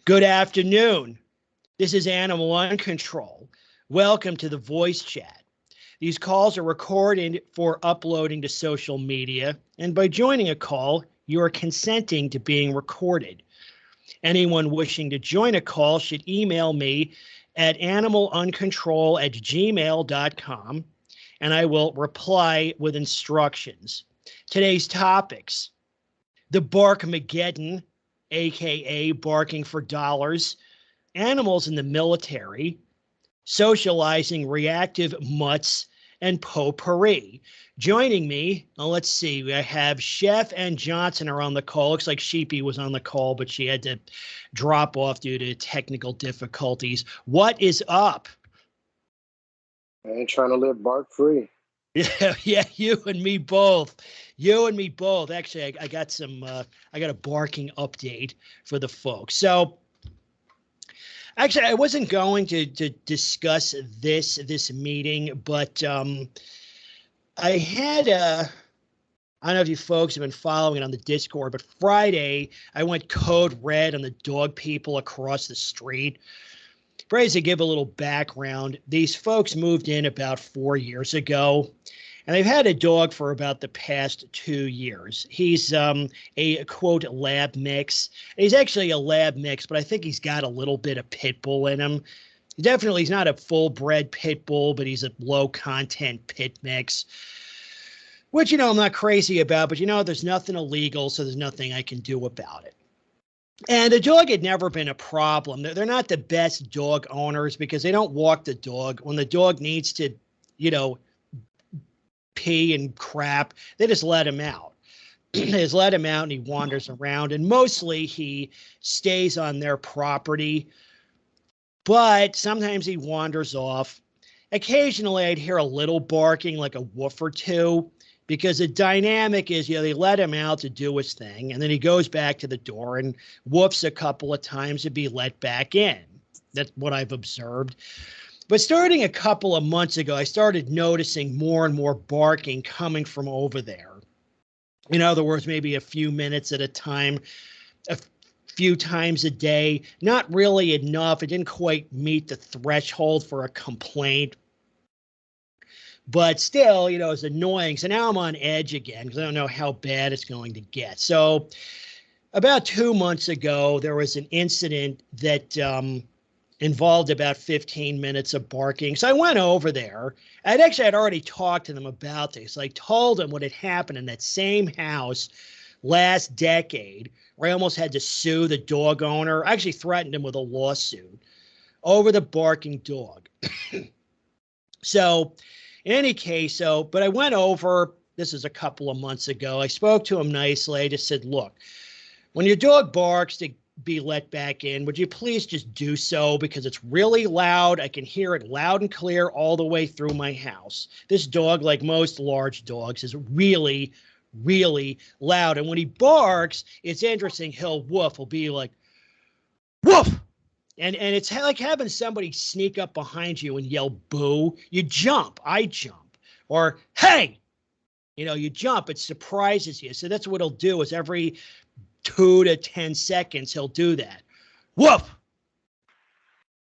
Good afternoon. This is Animal on Control. Welcome to the voice chat. These calls are recorded for uploading to social media, and by joining a call, you are consenting to being recorded. Anyone wishing to join a call should email me at animaluncontrol@gmail.com, and I will reply with instructions. Today's topics: the Barkmageddon, aka barking for dollars, animals in the military, socializing reactive mutts, and potpourri. Joining me, let's see, I have Chef and Johnson are on the call. Looks like Sheepie was on the call, but she had to drop off due to technical difficulties. What is up? I ain't trying to live bark free. Yeah, you and me both. You and me both. Actually, I got a barking update for the folks. So, actually, I wasn't going to discuss this meeting, but I had I don't know if you folks have been following it on the Discord, but Friday I went code red on the dog people across the street. To give a little background, these folks moved in about 4 years ago, and they've had a dog for about the past 2 years. He's a, quote, lab mix. He's actually a lab mix, but I think he's got a little bit of pit bull in him. He's not a full-bred pit bull, but he's a low-content pit mix, which, I'm not crazy about, but, there's nothing illegal, so there's nothing I can do about it. And the dog had never been a problem. They're not the best dog owners because they don't walk the dog. When the dog needs to, pee and crap, they just let him out. They just let him out and he wanders around. And mostly he stays on their property. But sometimes he wanders off. Occasionally I'd hear a little barking, like a woof or two. Because the dynamic is, they let him out to do his thing, and then he goes back to the door and whoofs a couple of times to be let back in. That's what I've observed. But starting a couple of months ago, I started noticing more and more barking coming from over there. In other words, maybe a few minutes at a time, a few times a day. Not really enough. It didn't quite meet the threshold for a complaint. But still, it's annoying. So now I'm on edge again because I don't know how bad it's going to get. So about 2 months ago, there was an incident that involved about 15 minutes of barking. So I went over there. I'd already talked to them about this. I told them what had happened in that same house last decade where I almost had to sue the dog owner. I actually threatened him with a lawsuit over the barking dog. So in any case, but I went over, this is a couple of months ago. I spoke to him nicely. I just said, look, when your dog barks to be let back in, would you please just do so because it's really loud. I can hear it loud and clear all the way through my house. This dog, like most large dogs, is really, really loud. And when he barks, it's interesting. He'll be like, woof. And it's like having somebody sneak up behind you and yell boo. You jump. I jump. Or, hey, you jump. It surprises you. So that's what he'll do is every 2 to 10 seconds, he'll do that. Woof.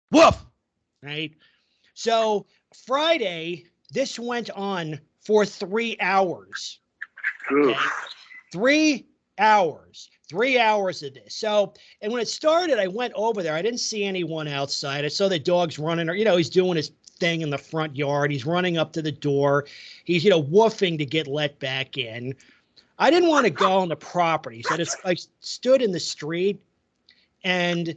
Woof. Right? So Friday, this went on for 3 hours. Okay? 3 hours. 3 hours of this. So, and when it started, I went over there. I didn't see anyone outside. I saw the dog's running, or, he's doing his thing in the front yard. He's running up to the door. He's, woofing to get let back in. I didn't want to go on the property. So I stood in the street and,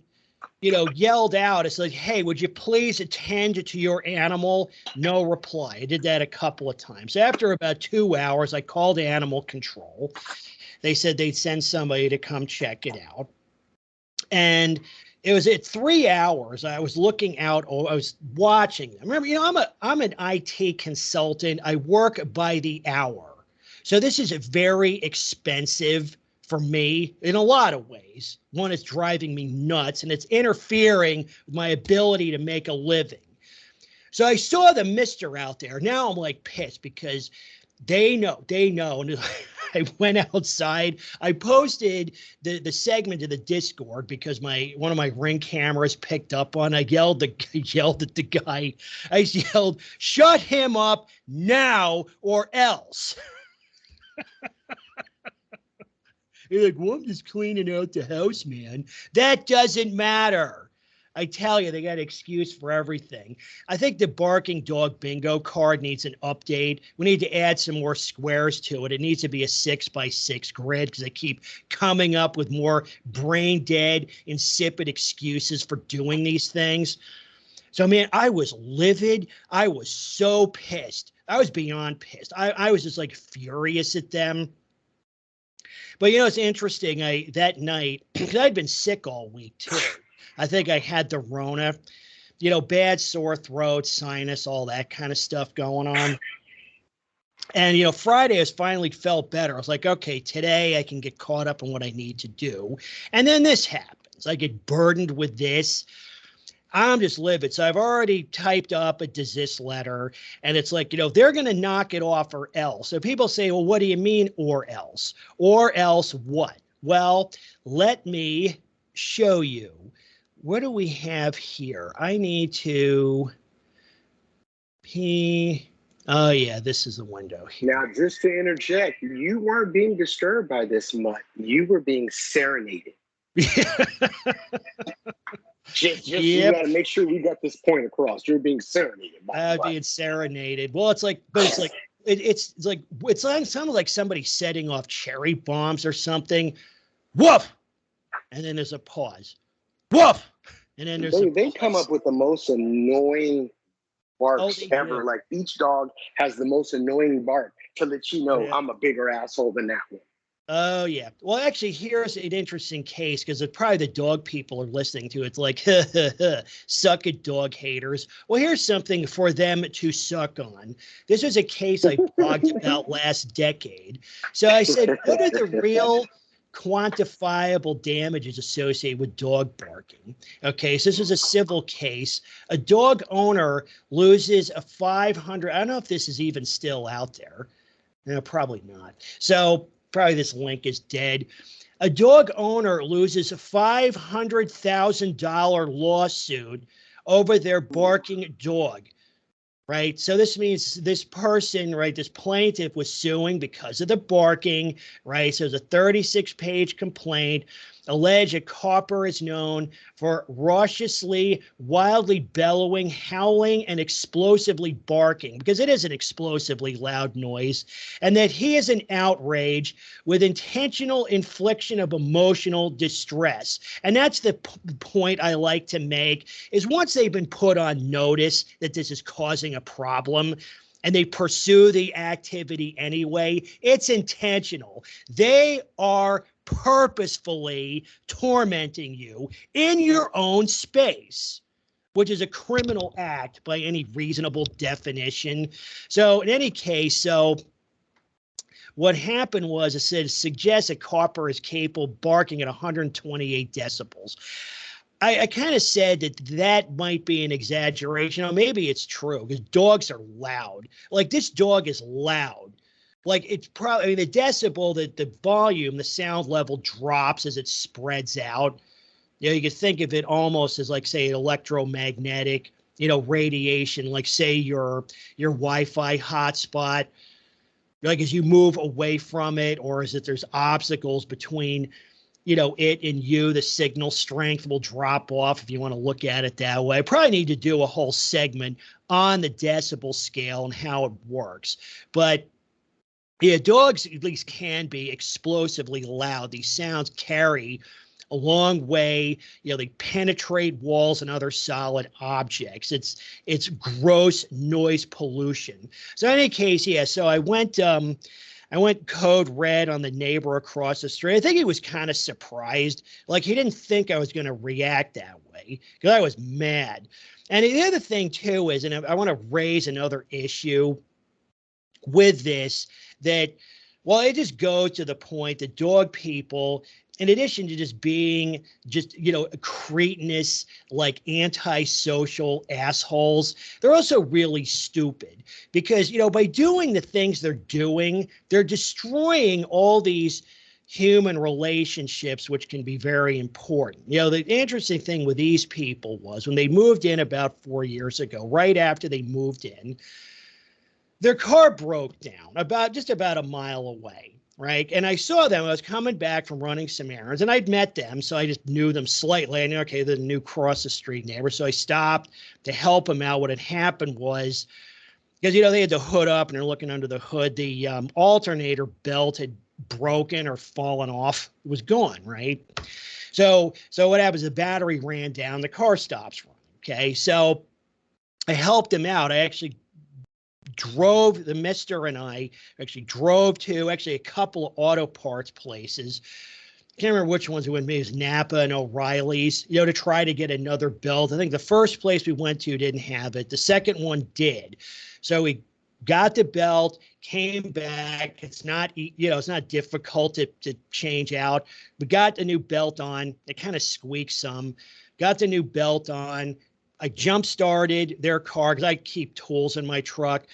yelled out. It's like, hey, would you please attend to your animal? No reply. I did that a couple of times. After about 2 hours, I called animal control. They said they'd send somebody to come check it out. And it was at 3 hours. I was looking out. I was watching them. Remember, I'm an IT consultant. I work by the hour. So this is very expensive for me in a lot of ways. One, it's driving me nuts, and it's interfering with my ability to make a living. So I saw the mister out there. Now I'm like pissed because They know. And I went outside. I posted the segment to the Discord because one of my Ring cameras picked up on. I yelled at the guy. I yelled, "Shut him up now or else." He's like, "Well, I'm just cleaning out the house, man." That doesn't matter. I tell you, they got an excuse for everything. I think the barking dog bingo card needs an update. We need to add some more squares to it. It needs to be a 6x6 grid because they keep coming up with more brain dead, insipid excuses for doing these things. So, man, I was livid. I was so pissed. I was beyond pissed. I was just like furious at them. But, you know, it's interesting. That night, because I'd been sick all week too. I think I had the Rona, you know, bad sore throat, sinus, all that kind of stuff going on. And, you know, Friday I finally felt better. I was like, okay, today I can get caught up on what I need to do. And then this happens. I get burdened with this. I'm just livid. So I've already typed up a desist letter, and it's like, you know, they're going to knock it off or else. So people say, well, what do you mean or else? Or else what? Well, let me show you. What do we have here? I need to oh yeah, this is the window here. Now, just to interject, you weren't being disturbed by this mutt. You were being serenaded. Just you got to make sure we got this point across. You're being serenaded. Being serenaded. Well, it's like it sounded like somebody setting off cherry bombs or something. Woof, and then there's a pause. Woof, and then there's they come up with the most annoying barks ever. Do. Like each dog has the most annoying bark to let you know I'm a bigger asshole than that one. Oh, yeah. Well, actually, here's an interesting case because probably the dog people are listening to it. It's like, suck it, dog haters. Well, here's something for them to suck on. This was a case I blogged about last decade. So I said, what are the real quantifiable damages associated with dog barking? Okay, so this is a civil case. A dog owner loses a $500. I don't know if this is even still out there. No, probably not. So probably this link is dead. A dog owner loses a $500,000 lawsuit over their barking dog. Right. So this means this person, right, this plaintiff was suing because of the barking. Right. So it's a 36-page complaint. Allege a copper is known for raucously, wildly bellowing, howling, and explosively barking, because it is an explosively loud noise, and that he is an outrage with intentional infliction of emotional distress. And that's the point I like to make, is once they've been put on notice that this is causing a problem, and they pursue the activity anyway, it's intentional. They are purposefully tormenting you in your own space, which is a criminal act by any reasonable definition. So in any case, so what happened was, it suggests a copper is capable of barking at 128 decibels. I kind of said that might be an exaggeration. Or maybe it's true, because dogs are loud. Like, this dog is loud. Like, it's probably, I mean, the decibel, the volume, the sound level drops as it spreads out. You know, you could think of it almost as, like, say, electromagnetic, you know, radiation, like, say, your Wi-Fi hotspot. Like, as you move away from it, or as if there's obstacles between, you know, it and you, the signal strength will drop off, if you want to look at it that way. I probably need to do a whole segment on the decibel scale and how it works. But yeah, dogs at least can be explosively loud. These sounds carry a long way. You know, they penetrate walls and other solid objects. It's gross noise pollution. So in any case, yeah, so I went code red on the neighbor across the street. I think he was kind of surprised. Like, he didn't think I was going to react that way, because I was mad. And the other thing too is, and I want to raise another issue with this, that, well, it just goes to the point that dog people in addition to just being just, cretinous, like antisocial assholes, they're also really stupid because, by doing the things they're doing, they're destroying all these human relationships, which can be very important. The interesting thing with these people was when they moved in about 4 years ago, right after they moved in, their car broke down about a mile away. Right. And I saw them. I was coming back from running some errands and I'd met them. So I just knew them slightly. I knew, okay, they're the new cross the street neighbor. So I stopped to help them out. What had happened was because, they had the hood up and they're looking under the hood. The alternator belt had broken or fallen off. It was gone. Right. So what happens? The battery ran down. The car stops running. Okay. So I helped them out. I actually drove, the mister and I actually drove to a couple of auto parts places. Can't remember which ones it would be. It was Napa and O'Reilly's, to try to get another belt. I think the first place we went to didn't have it. The second one did. So we got the belt, came back. It's not, it's not difficult to change out. We got the new belt on. It kind of squeaked some. Got the new belt on. I jump-started their car because I keep tools in my truck.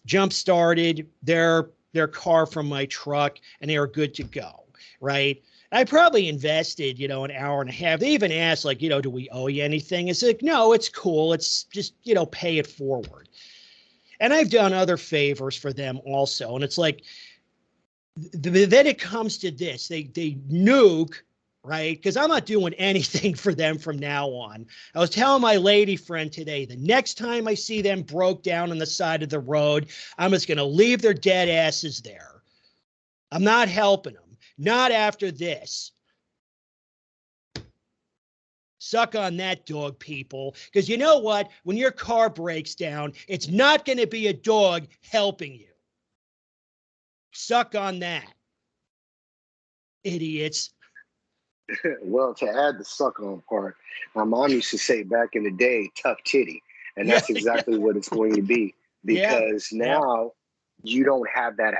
Jump-started their car from my truck, and they were good to go, right? I probably invested, an hour and a half. They even asked, like, do we owe you anything? It's like, no, it's cool. It's just, pay it forward. And I've done other favors for them also. And it's like, then it comes to this. They nuke, right? Because I'm not doing anything for them from now on. I was telling my lady friend today, the next time I see them broke down on the side of the road, I'm just going to leave their dead asses there. I'm not helping them. Not after this. Suck on that, dog people. Because you know what? When your car breaks down, it's not going to be a dog helping you. Suck on that. Idiots. Well, to add the suck on part, my mom used to say back in the day, tough titty. And that's exactly what it's going to be. Because now you don't have that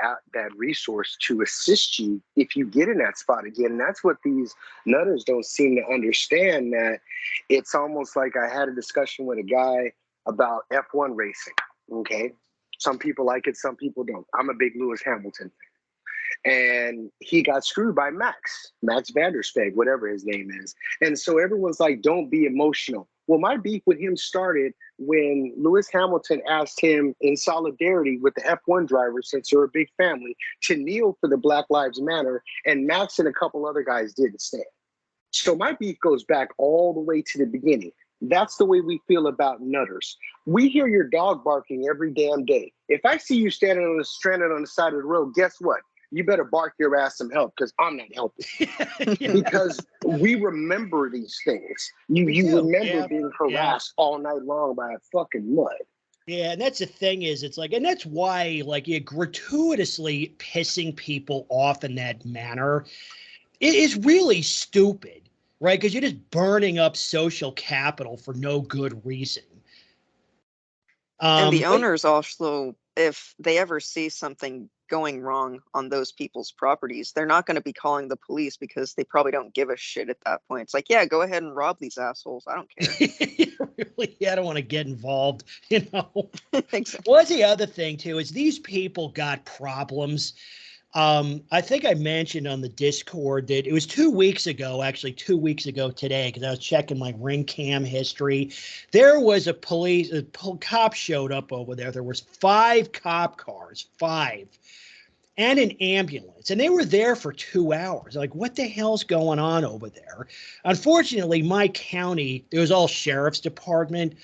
resource to assist you if you get in that spot again. And that's what these nutters don't seem to understand, that it's almost like I had a discussion with a guy about F1 racing. Okay. Some people like it, some people don't. I'm a big Lewis Hamilton fan. And he got screwed by Max Vanderspeg, whatever his name is. And so everyone's like, don't be emotional. Well, my beef with him started when Lewis Hamilton asked him in solidarity with the F1 drivers, since they're a big family, to kneel for the Black Lives Matter. And Max and a couple other guys didn't stand. So my beef goes back all the way to the beginning. That's the way we feel about nutters. We hear your dog barking every damn day. If I see you stranded on the side of the road, guess what? You better bark your ass some help, because I'm not helping. Because we remember these things. You remember being harassed all night long by a fucking mud. Yeah, and that's the thing is, it's like, and that's why, like, you're gratuitously pissing people off in that manner. It is really stupid, right? Because you're just burning up social capital for no good reason. And the owners also, if they ever see something going wrong on those people's properties, they're not going to be calling the police because they probably don't give a shit at that point. It's like, yeah, go ahead and rob these assholes. I don't care. Really, I don't want to get involved, Exactly. Well, that's the other thing, too, is these people got problems. I think I mentioned on the Discord that it was 2 weeks ago, actually 2 weeks ago today, because I was checking my ring cam history. There was a cop showed up over there. There was 5 cop cars, 5, and an ambulance, and they were there for 2 hours. Like, what the hell's going on over there? Unfortunately, my county, it was all sheriff's department.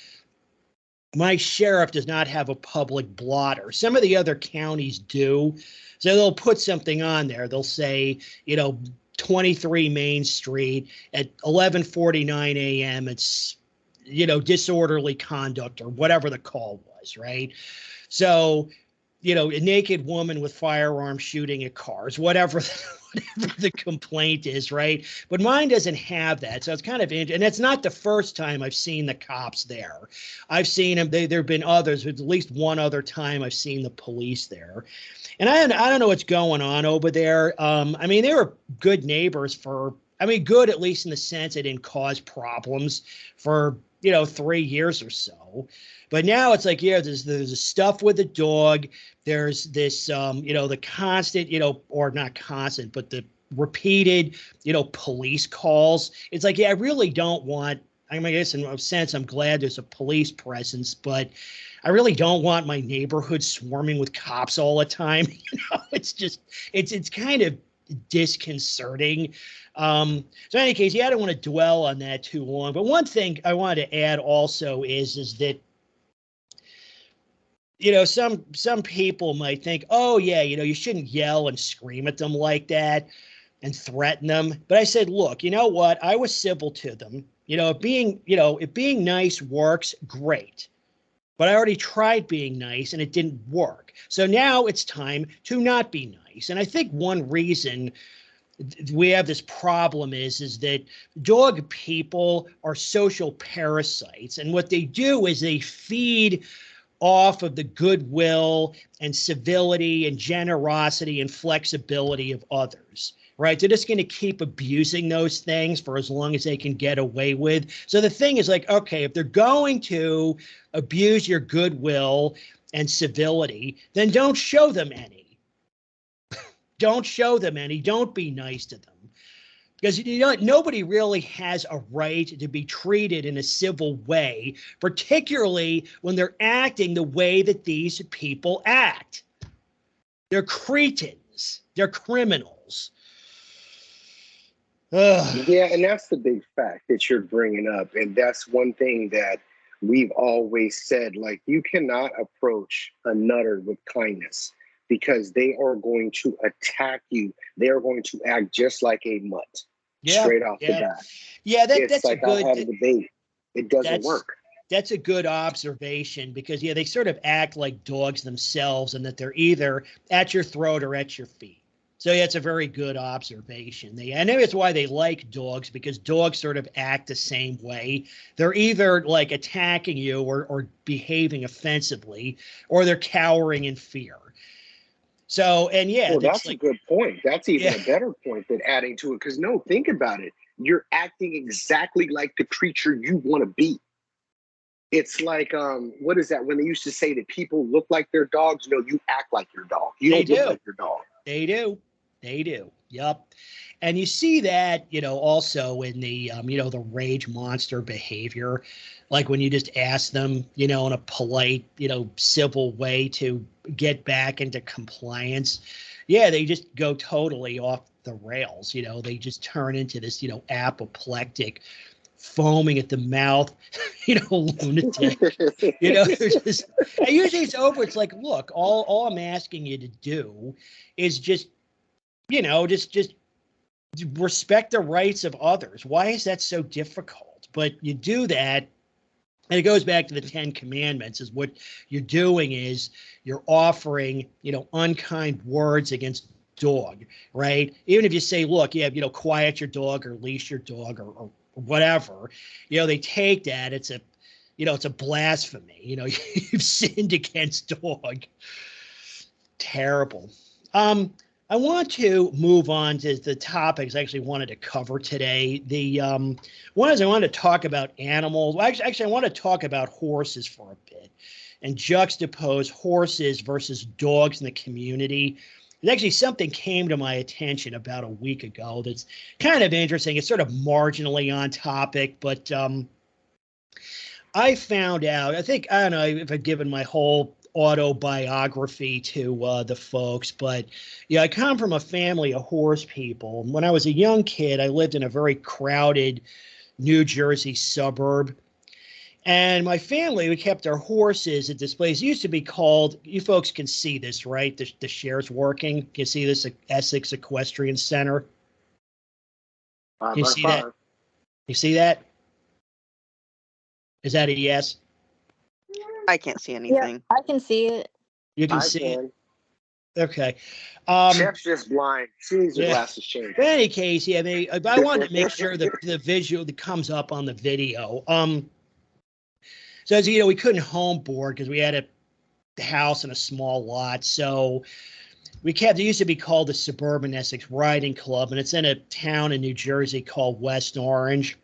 My sheriff does not have a public blotter. Some of the other counties do. So they'll put something on there. They'll say, 23 Main Street at 11:49 a.m. It's, disorderly conduct or whatever the call was, right? So a naked woman with firearms shooting at cars, whatever the complaint is, right? But mine doesn't have that. So it's kind of interesting. And it's not the first time I've seen the cops there. I've seen them. There have been others. At least one other time I've seen the police there. And I don't know what's going on over there. I mean, they were good neighbors good at least in the sense it didn't cause problems for, 3 years or so. But now it's like, there's the stuff with the dog. There's this, the constant, or not constant, but the repeated, police calls. It's like, I really don't want, I guess in a sense, I'm glad there's a police presence, but I really don't want my neighborhood swarming with cops all the time. It's just, it's kind of disconcerting. So in any case, I don't want to dwell on that too long. But one thing I wanted to add also is that, some people might think, oh yeah, you shouldn't yell and scream at them like that and threaten them. But I said, look, you know what? I was civil to them. If being nice works, great. But I already tried being nice and it didn't work. So now it's time to not be nice. And I think one reason we have this problem is that dog people are social parasites. And what they do is they feed off of the goodwill and civility and generosity and flexibility of others. Right? They're just going to keep abusing those things for as long as they can get away with. So the thing is like, okay, if they're going to abuse your goodwill and civility, then don't show them any. Don't show them any. Don't be nice to them. Because nobody really has a right to be treated in a civil way, particularly when they're acting the way that these people act. They're cretins. They're criminals. Ugh. Yeah, and that's the big fact that you're bringing up. And that's one thing that we've always said, like, you cannot approach a nutter with kindness because they are going to attack you. They are going to act just like a mutt, straight off the bat. Yeah, that's like I had a debate. It doesn't work. That's a good observation because, they sort of act like dogs themselves and that they're either at your throat or at your feet. So it's a very good observation. I know it's why they like dogs, because dogs sort of act the same way. They're either like attacking you or behaving offensively, or they're cowering in fear. So, and well, that's like, a good point. That's even a better point than adding to it. Because think about it. You're acting exactly like the creature you want to be. It's like, what is that? When they used to say that people look like their dogs, you act like your dog. You don't look like your dog. They do. They do. Yep. And you see that, also in the, the rage monster behavior, like when you just ask them, in a polite, civil way to get back into compliance. Yeah, they just go totally off the rails. They just turn into this, apoplectic, foaming at the mouth, lunatic. Just, and usually it's over. It's like, look, all I'm asking you to do is just respect the rights of others. Why is that so difficult? But you do that, and it goes back to the 10 Commandments, is what you're doing is you're offering, unkind words against dog, right? Even if you say, look, quiet your dog or leash your dog or whatever, they take that. It's a blasphemy. You've sinned against dog. Terrible. I want to move on to the topics I actually wanted to cover today. The one is I wanted to talk about animals. Well, actually, I want to talk about horses for a bit and juxtapose horses versus dogs in the community. And actually, something came to my attention about a week ago that's kind of interesting. It's sort of marginally on topic, but I found out, I don't know if I've given my whole autobiography to the folks, but I come from a family of horse people. When I was a young kid, I lived in a very crowded New Jersey suburb, and my family, we kept our horses at this place. It used to be called, you folks can see this, right? The share's working. You can see this Essex Equestrian Center. You see that? You see that? Is that a yes? I can't see anything. Yeah, I can see it. You can I see it. can. Okay. Chef's just blind. She needs her Yeah. glasses changed. In any case, yeah, I wanted to make sure the visual that comes up on the video. So as you know, we couldn't home board because we had a house and a small lot. So we kept, it used to be called the Suburban Essex Riding Club, and it's in a town in New Jersey called West Orange.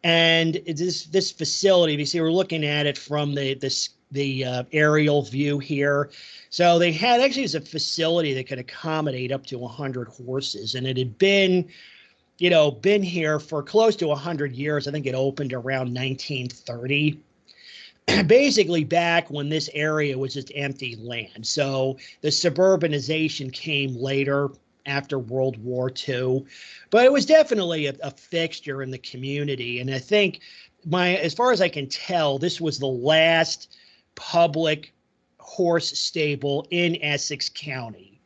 And this facility, you see, we're looking at it from the aerial view here. So they had, actually, it's a facility that could accommodate up to 100 horses, and it had been, been here for close to 100 years. I think it opened around 1930. Basically back when this area was just empty land. So the suburbanization came later after World War II, but it was definitely a fixture in the community. And I think as far as I can tell, this was the last public horse stable in Essex County.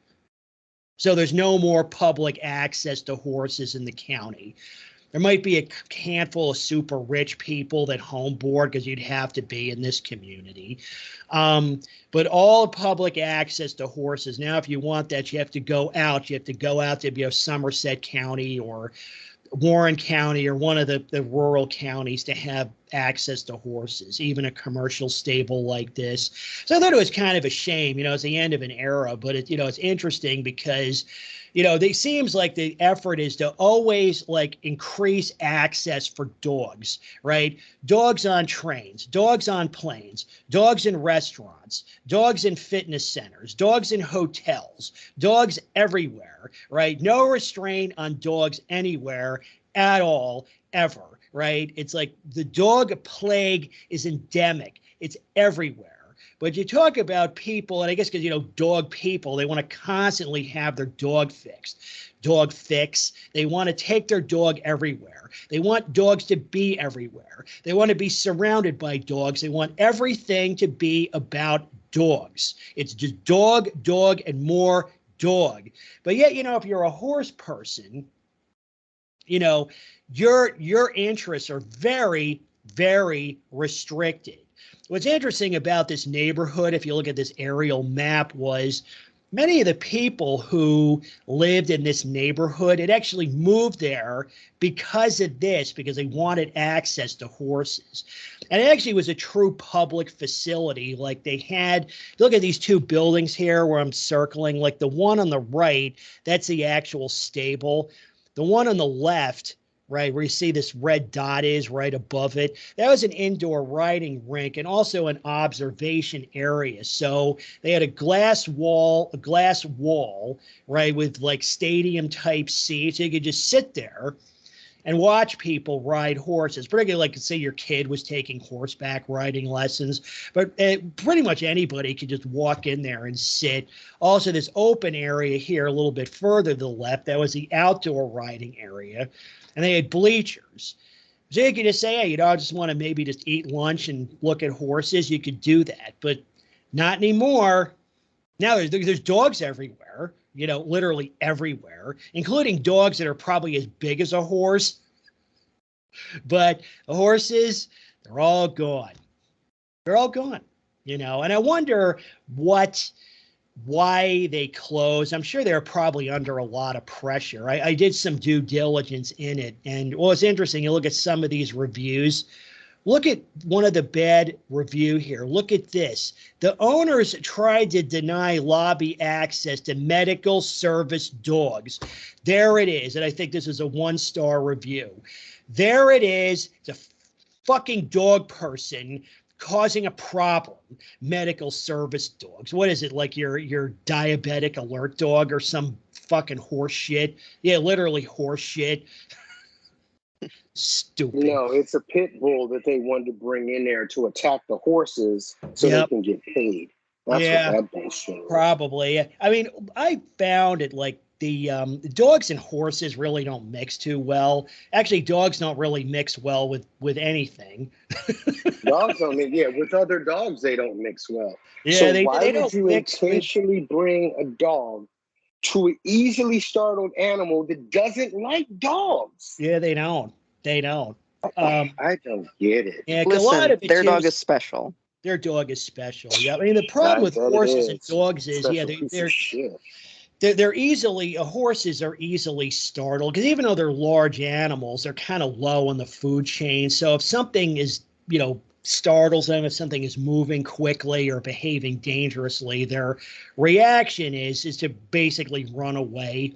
So there's no more public access to horses in the county. There might be a handful of super rich people that home board because you'd have to be in this community. But all public access to horses. Now, if you want that, you have to go out. You have to go out to Somerset County or Warren County or one of the rural counties to have access to horses, even a commercial stable like this. So I thought it was kind of a shame, it's the end of an era, but it's interesting because it seems like the effort is to always increase access for dogs, right? Dogs on trains, dogs on planes, dogs in restaurants, dogs in fitness centers, dogs in hotels, dogs everywhere, right? No restraint on dogs anywhere at all, ever, right? It's like the dog plague is endemic. It's everywhere. But you talk about people, and I guess because, dog people, they want to constantly have their dog fixed. Dog fix. They want to take their dog everywhere. They want dogs to be everywhere. They want to be surrounded by dogs. They want everything to be about dogs. It's just dog, dog, and more dog. But yet, if you're a horse person, your interests are very, very restricted. What's interesting about this neighborhood, if you look at this aerial map, was many of the people who lived in this neighborhood had actually moved there because of this, because they wanted access to horses. And it actually was a true public facility. Like they had, look at these two buildings here where I'm circling, like the one on the right, that's the actual stable. The one on the left, right, where you see this red dot is right above it, that was an indoor riding rink and also an observation area. So they had a glass wall, right, with stadium type seats. So you could just sit there and watch people ride horses, particularly say your kid was taking horseback riding lessons, but pretty much anybody could just walk in there and sit. Also, this open area here a little bit further to the left, that was the outdoor riding area, and they had bleachers. So you could just say, hey, I just want to maybe just eat lunch and look at horses. You could do that, but not anymore. Now there's dogs everywhere. Literally everywhere, including dogs that are probably as big as a horse. But the horses, they're all gone. They're all gone, and I wonder why they closed. I'm sure they're probably under a lot of pressure. I did some due diligence in it. And it's interesting. You look at some of these reviews. Look at one of the bad review here. Look at this. The owners tried to deny lobby access to medical service dogs. There it is. And I think this is a 1-star review. There it is. It's a fucking dog person causing a problem. Medical service dogs. What is it, like your diabetic alert dog or some fucking horse shit? Yeah, literally horse shit. Stupid. No, it's a pit bull that they wanted to bring in there to attack the horses so they can get paid. That's what that bullshit is. Probably. I mean, I found it the dogs and horses really don't mix too well. Actually, dogs don't really mix well with anything. Dogs don't mix. Yeah, with other dogs, they don't mix well. Yeah, so why would you intentionally bring a dog to an easily startled animal that doesn't like dogs? Yeah, they don't. They don't. I don't get it. Yeah, listen, their dog is special. Their dog is special. Yeah, I mean the problem with horses and dogs is, special piece of shit. They're easily, horses are easily startled because even though they're large animals, they're kind of low in the food chain. So if something is, startles them, if something is moving quickly or behaving dangerously, their reaction is to basically run away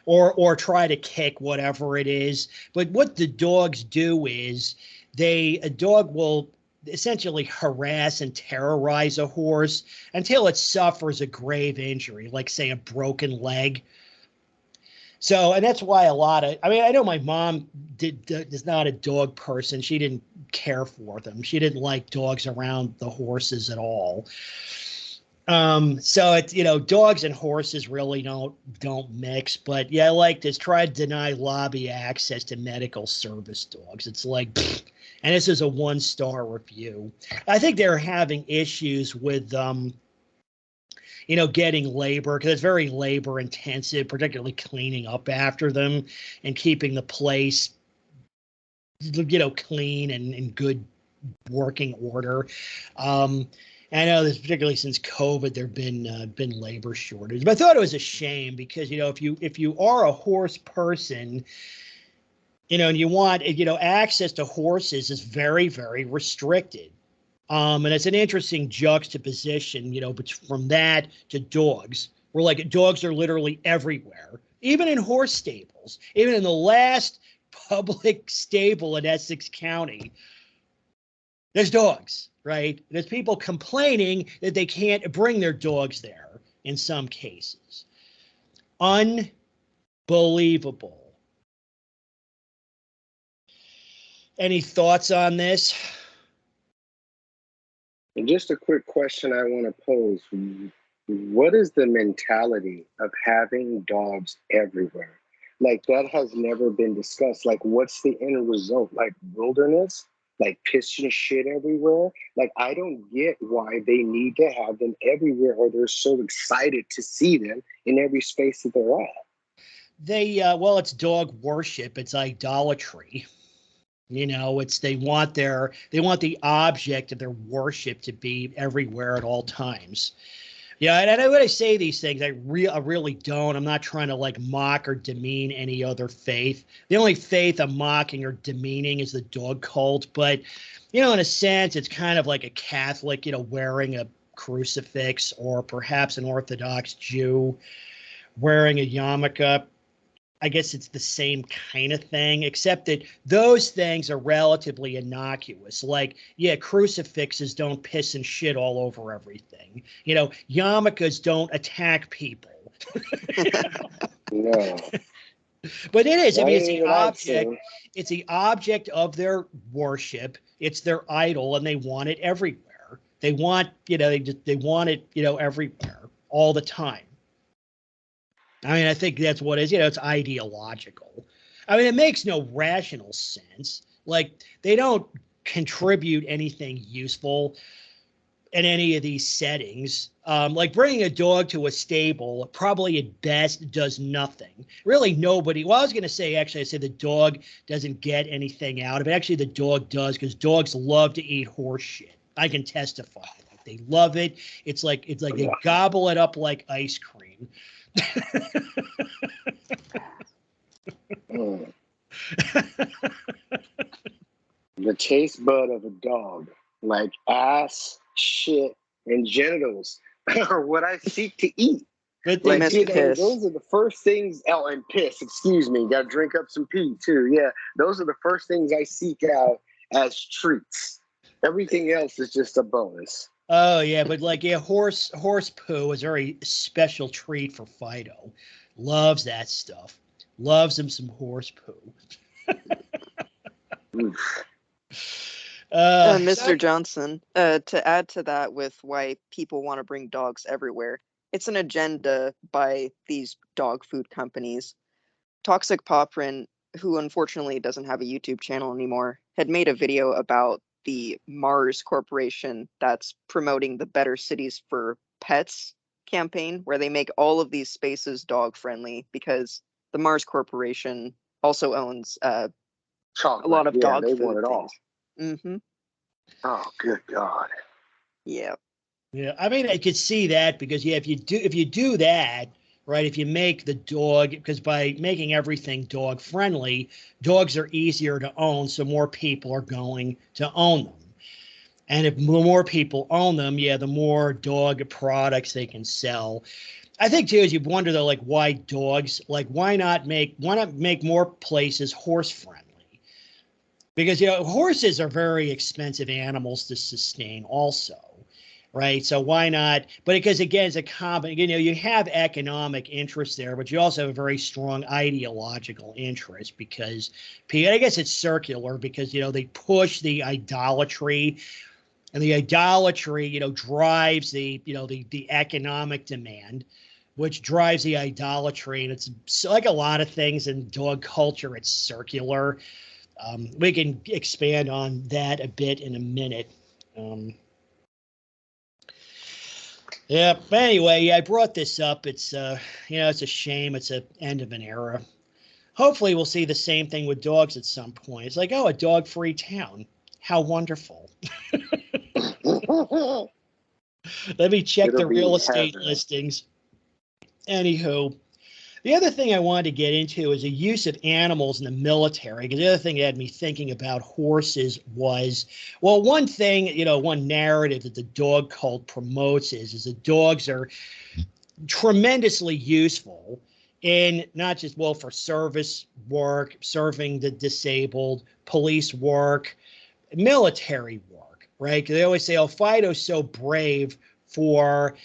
or try to kick whatever it is. But what the dogs do is a dog will essentially harass and terrorize a horse until it suffers a grave injury, like say a broken leg. So, and that's why I know my mom is not a dog person. She didn't care for them. She didn't like dogs around the horses at all. So it's, dogs and horses really don't mix, but yeah, I like this. Try to deny lobby access to medical service dogs. It's like, pfft. And this is a 1-star review. I think they're having issues with, getting labor because it's very labor intensive, particularly cleaning up after them and keeping the place, clean and in good working order. I know this, particularly since COVID, there've been labor shortage. But I thought it was a shame because if you are a horse person, and you want access to horses is very, very restricted. And it's an interesting juxtaposition, from that to dogs, where like dogs are literally everywhere, even in horse stables, even in the last public stable in Essex County. There's dogs, right? There's people complaining that they can't bring their dogs there in some cases. Unbelievable. Any thoughts on this? And just a quick question I want to pose. What is the mentality of having dogs everywhere? Like, that has never been discussed. Like, what's the end result? Like, wilderness? Like, piss and shit everywhere? Like, I don't get why they need to have them everywhere, or they're so excited to see them in every space that they're at. It's dog worship. It's idolatry. They want the object of their worship to be everywhere at all times. Yeah, and when I say these things, I really don't. I'm not trying to like mock or demean any other faith. The only faith I'm mocking or demeaning is the dog cult. But, in a sense, it's kind of like a Catholic, wearing a crucifix, or perhaps an Orthodox Jew wearing a yarmulke. I guess it's the same kind of thing, except that those things are relatively innocuous. Like, yeah, crucifixes don't piss and shit all over everything. Yarmulkes don't attack people. No. But it is. I mean, it's the object. It's the object of their worship. It's their idol, and they want it everywhere. They want, they want it, everywhere all the time. I mean, I think that's what it is. It's ideological. I mean, it makes no rational sense. Like, they don't contribute anything useful in any of these settings. Like bringing a dog to a stable probably at best does nothing. Really, nobody. Well, I was going to say, actually, I said the dog doesn't get anything out of it. Actually, the dog does, because dogs love to eat horse shit. I can testify. Like, they love it. It's like they gobble it up like ice cream. The taste bud of a dog, like ass, shit, and genitals, are what I seek to eat. But like, those are the first things. Oh, and piss. Excuse me. Got to drink up some pee too. Yeah, those are the first things I seek out as treats. Everything else is just a bonus. Oh yeah, but like, yeah, horse poo is a very special treat for Fido. Loves that stuff. Loves him some horse poo. Mr. Johnson, to add to that with why people want to bring dogs everywhere, it's an agenda by these dog food companies. Toxic Poprin, who unfortunately doesn't have a YouTube channel anymore, had made a video about the Mars Corporation that's promoting the Better Cities for Pets campaign, where they make all of these spaces dog friendly, because the Mars Corporation also owns a lot of dog food things. Mm-hmm. Oh, good God. Yeah. Yeah, I mean, I could see that because if you do that, right, if you make the dog, because by making everything dog friendly, dogs are easier to own, so more people are going to own them. And if more people own them, yeah, the more dog products they can sell. I think too, as you wonder though, like why dogs, like why not make more places horse friendly? Because horses are very expensive animals to sustain also, right? So why not? But because again, it's a common, you have economic interest there, but you also have a very strong ideological interest because I guess it's circular because they push the idolatry, and the idolatry drives the economic demand, which drives the idolatry. And it's like a lot of things in dog culture, it's circular. We can expand on that a bit in a minute. Yeah, but anyway, I brought this up. It's it's a shame. It's an end of an era. Hopefully we'll see the same thing with dogs at some point. It's like, oh, a dog-free town. How wonderful. Let me check It'll the real be estate heaven. listings. Anywho, the other thing I wanted to get into is the use of animals in the military. Because the other thing that had me thinking about horses was, well, one thing, one narrative that the dog cult promotes is that dogs are tremendously useful in not just, well, for service work, serving the disabled, police work, military work, right? Because they always say, oh, Fido's so brave for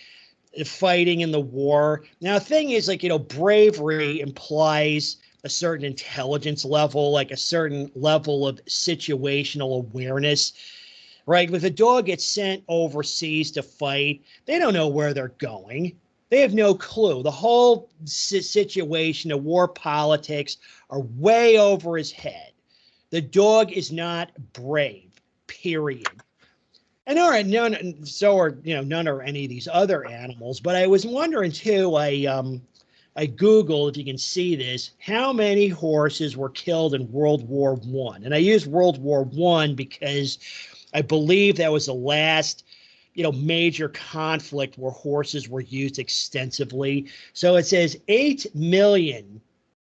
fighting in the war. Now, the thing is, like, bravery implies a certain intelligence level, like a certain level of situational awareness, right? If a dog gets sent overseas to fight, they don't know where they're going. They have no clue. The whole situation, the war politics are way over his head. The dog is not brave, period. And all right, none. So are none are any of these other animals. But I was wondering too. I Googled, if you can see this, how many horses were killed in World War One, and I used World War One because I believe that was the last major conflict where horses were used extensively. So it says 8 million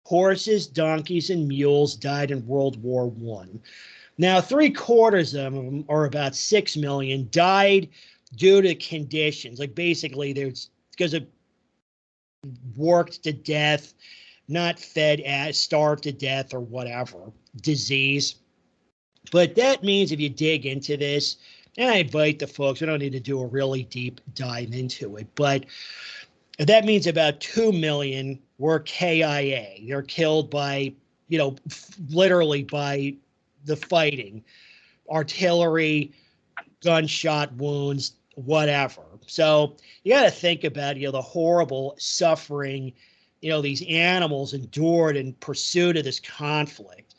horses, donkeys, and mules died in World War One. Now, 3/4 of them, or about 6 million, died due to conditions. Like basically, there's because of worked to death, not fed, starved to death, or whatever, disease. But that means if you dig into this, and I invite the folks, we don't need to do a really deep dive into it, but that means about 2 million were KIA. They're killed by, literally by the fighting, artillery, gunshot wounds, whatever. So you got to think about, the horrible suffering, these animals endured in pursuit of this conflict.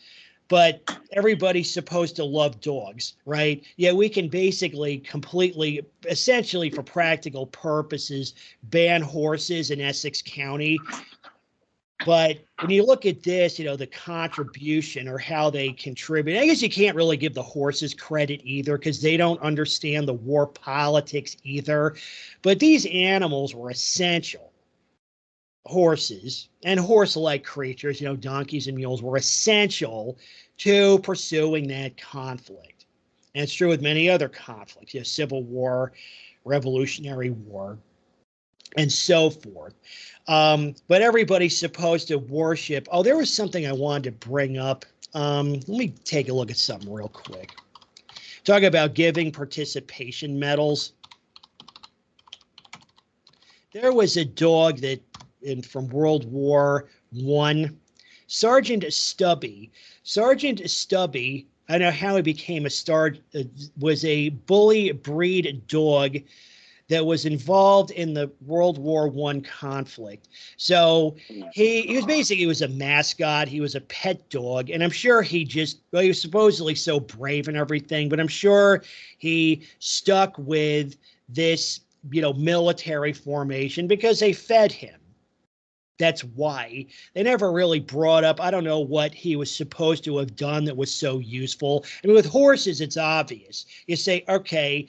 But everybody's supposed to love dogs, right? Yeah, we can basically completely, essentially for practical purposes, ban horses in Essex County. But when you look at this, the contribution or how they contribute, I guess you can't really give the horses credit either because they don't understand the war politics either. But these animals were essential. Horses and horse-like creatures, donkeys and mules, were essential to pursuing that conflict. And it's true with many other conflicts, Civil War, Revolutionary War, and so forth. But everybody's supposed to worship. Oh, there was something I wanted to bring up. Let me take a look at something real quick. Talk about giving participation medals. There was a dog that from World War I, Sergeant Stubby. Sergeant Stubby, I don't know how he became a star, was a bully breed dog that was involved in the World War I conflict. So he was basically, he was a mascot. He was a pet dog. And I'm sure he was supposedly so brave and everything, but I'm sure he stuck with this, military formation because they fed him. That's why. They never really brought up, I don't know what he was supposed to have done that was so useful. I mean, with horses, it's obvious. You say, okay,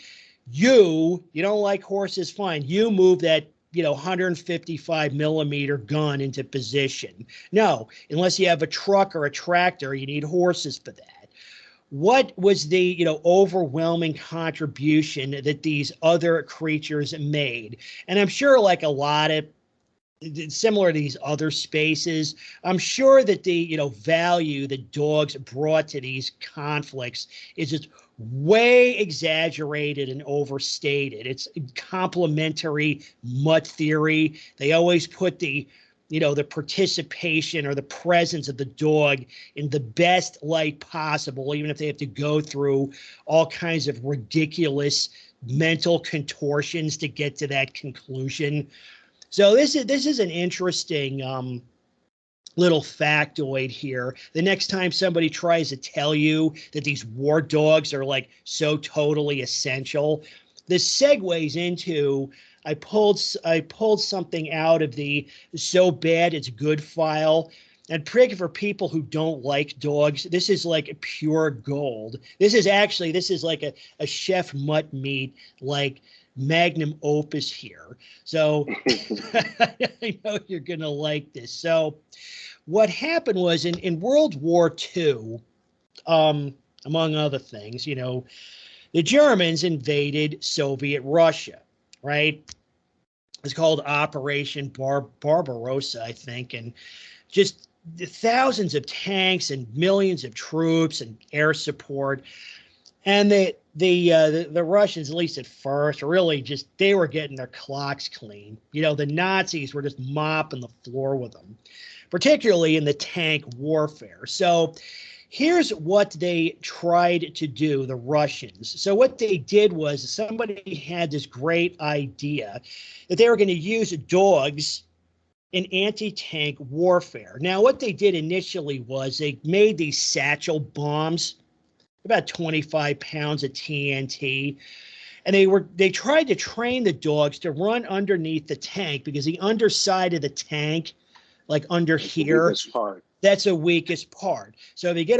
you don't like horses, fine. You move that 155 millimeter gun into position. No, unless you have a truck or a tractor, you need horses for that. What was the overwhelming contribution that these other creatures made? And I'm sure, like a lot of similar to these other spaces, I'm sure that the value that dogs brought to these conflicts is just way exaggerated and overstated. It's complementary mutt theory. They always put the the participation or the presence of the dog in the best light possible, even if they have to go through all kinds of ridiculous mental contortions to get to that conclusion. So this is an interesting little factoid here. The next time somebody tries to tell you that these war dogs are like so totally essential, this segues into I pulled something out of the So Bad It's Good file. And particularly for people who don't like dogs, this is like pure gold. This is like a chef mutt meat, like magnum opus here. So I know you're going to like this. So what happened was in World War II, among other things, the Germans invaded Soviet Russia, right? It's called Operation Barbarossa, I think, and just thousands of tanks and millions of troops and air support. And the Russians, at least at first, really they were getting their clocks clean. The Nazis were just mopping the floor with them, particularly in the tank warfare. So here's what they tried to do, the Russians. So what they did was somebody had this great idea that they were going to use dogs in anti-tank warfare. Now, what they did initially was they made these satchel bombs, about 25 pounds of TNT. And they tried to train the dogs to run underneath the tank, because the underside of the tank, like under here, that's the weakest part. So if you get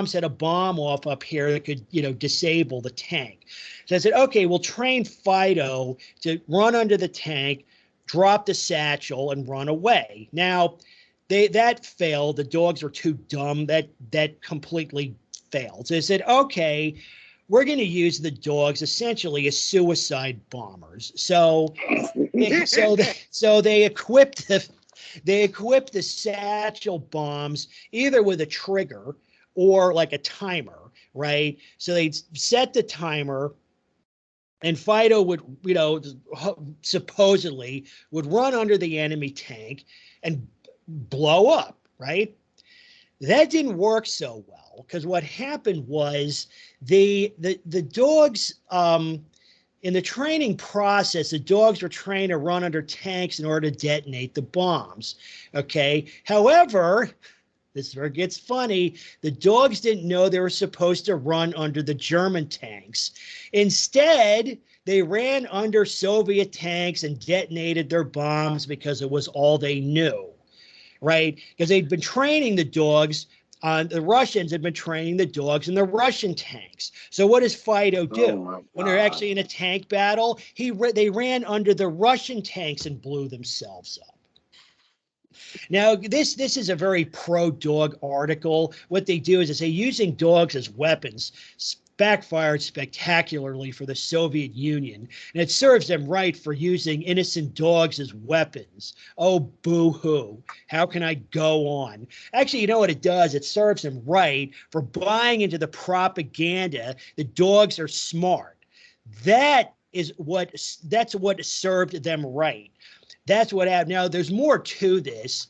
set a bomb off up here that could, disable the tank. So I said, okay, we'll train Fido to run under the tank, drop the satchel, and run away. Now, that failed. The dogs were too dumb. That completely failed. So they said, okay, we're going to use the dogs essentially as suicide bombers. So they equipped the satchel bombs either with a trigger or like a timer, right? So they'd set the timer, and Fido would, supposedly would run under the enemy tank and blow up, right? That didn't work so well, because what happened was the dogs, in the training process, the dogs were trained to run under tanks in order to detonate the bombs. Okay. However, this is where it gets funny. The dogs didn't know they were supposed to run under the German tanks. Instead, they ran under Soviet tanks and detonated their bombs because it was all they knew, right? Because they'd been training the dogs. The Russians had been training the dogs in the Russian tanks. So what does Fido do when they're actually in a tank battle? They ran under the Russian tanks and blew themselves up. Now, this is a very pro-dog article. What they do is they say using dogs as weapons backfired spectacularly for the Soviet Union, and it serves them right for using innocent dogs as weapons. Oh, boo-hoo. How can I go on? Actually, you know what it does? It serves them right for buying into the propaganda that dogs are smart. That's what served them right. That's what happened. Now, there's more to this.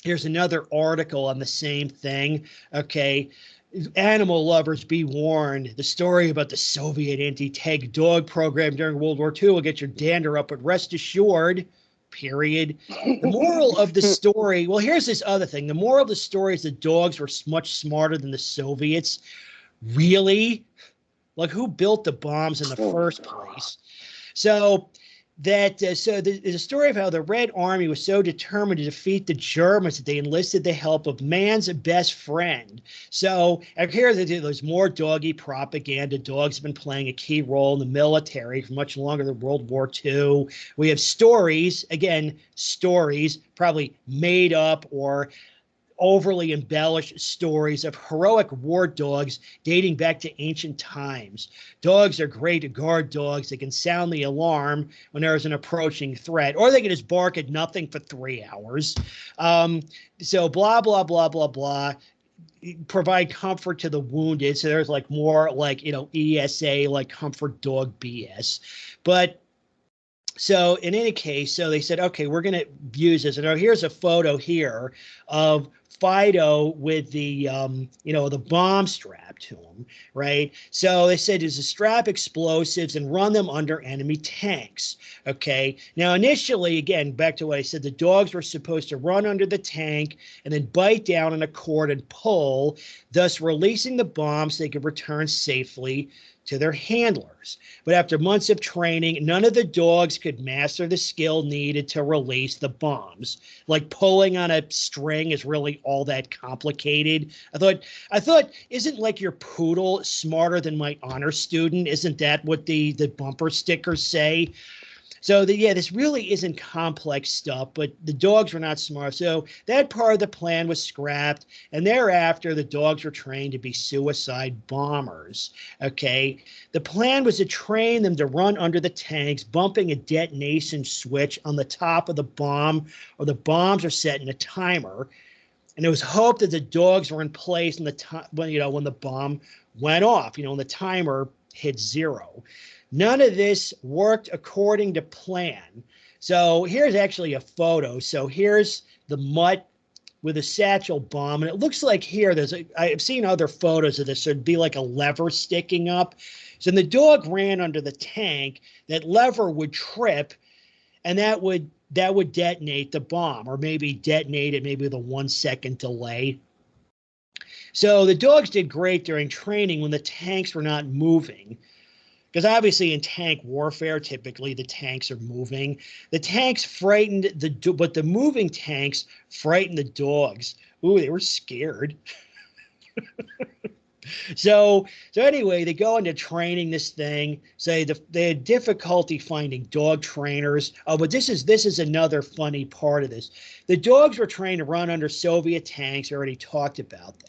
Here's another article on the same thing. Okay. Animal lovers, be warned. The story about the Soviet anti-tank dog program during World War II will get your dander up, but rest assured, period. The moral of the story, well, here's this other thing. The moral of the story is the dogs were much smarter than the Soviets. Really? Like, who built the bombs in the first place? So so the story of how the Red Army was so determined to defeat the Germans that they enlisted the help of man's best friend. So here there's more doggy propaganda. Dogs have been playing a key role in the military for much longer than World War II. We have stories, again, stories, probably made up or overly embellished stories of heroic war dogs dating back to ancient times. Dogs are great guard dogs. They can sound the alarm when there is an approaching threat, or they can just bark at nothing for 3 hours. So blah, blah, blah, blah, blah. Provide comfort to the wounded. So there's like more like, ESA, like comfort dog BS. But so in any case, so they said, okay, we're going to use this. And here's a photo here of Fido with the, the bomb strapped to him, right? So they said is to strap explosives and run them under enemy tanks, okay? Now, initially, again, back to what I said, the dogs were supposed to run under the tank and then bite down on a cord and pull, thus releasing the bomb so they could return safely to their handlers. But after months of training, none of the dogs could master the skill needed to release the bombs. Like pulling on a string is really all that complicated. I thought, isn't like your poodle smarter than my honor student? Isn't that what the bumper stickers say? So this really isn't complex stuff, but the dogs were not smart. So that part of the plan was scrapped. And thereafter, the dogs were trained to be suicide bombers. Okay. The plan was to train them to run under the tanks, bumping a detonation switch on the top of the bomb, or the bombs are set in a timer. And it was hoped that the dogs were in place when the bomb went off, when the timer hit 0. None of this worked according to plan. So here's actually a photo. So here's the mutt with a satchel bomb. And it looks like here, I've seen other photos of this. So it'd be like a lever sticking up. So the dog ran under the tank. That lever would trip, and that would detonate the bomb, or maybe detonate it maybe with a 1-second delay. So the dogs did great during training when the tanks were not moving. Because obviously in tank warfare, typically the tanks are moving. The tanks frightened but the moving tanks frightened the dogs. Ooh, they were scared. So anyway, they go into training this thing. Say they had difficulty finding dog trainers. Oh, but this is another funny part of this. The dogs were trained to run under Soviet tanks. I already talked about that.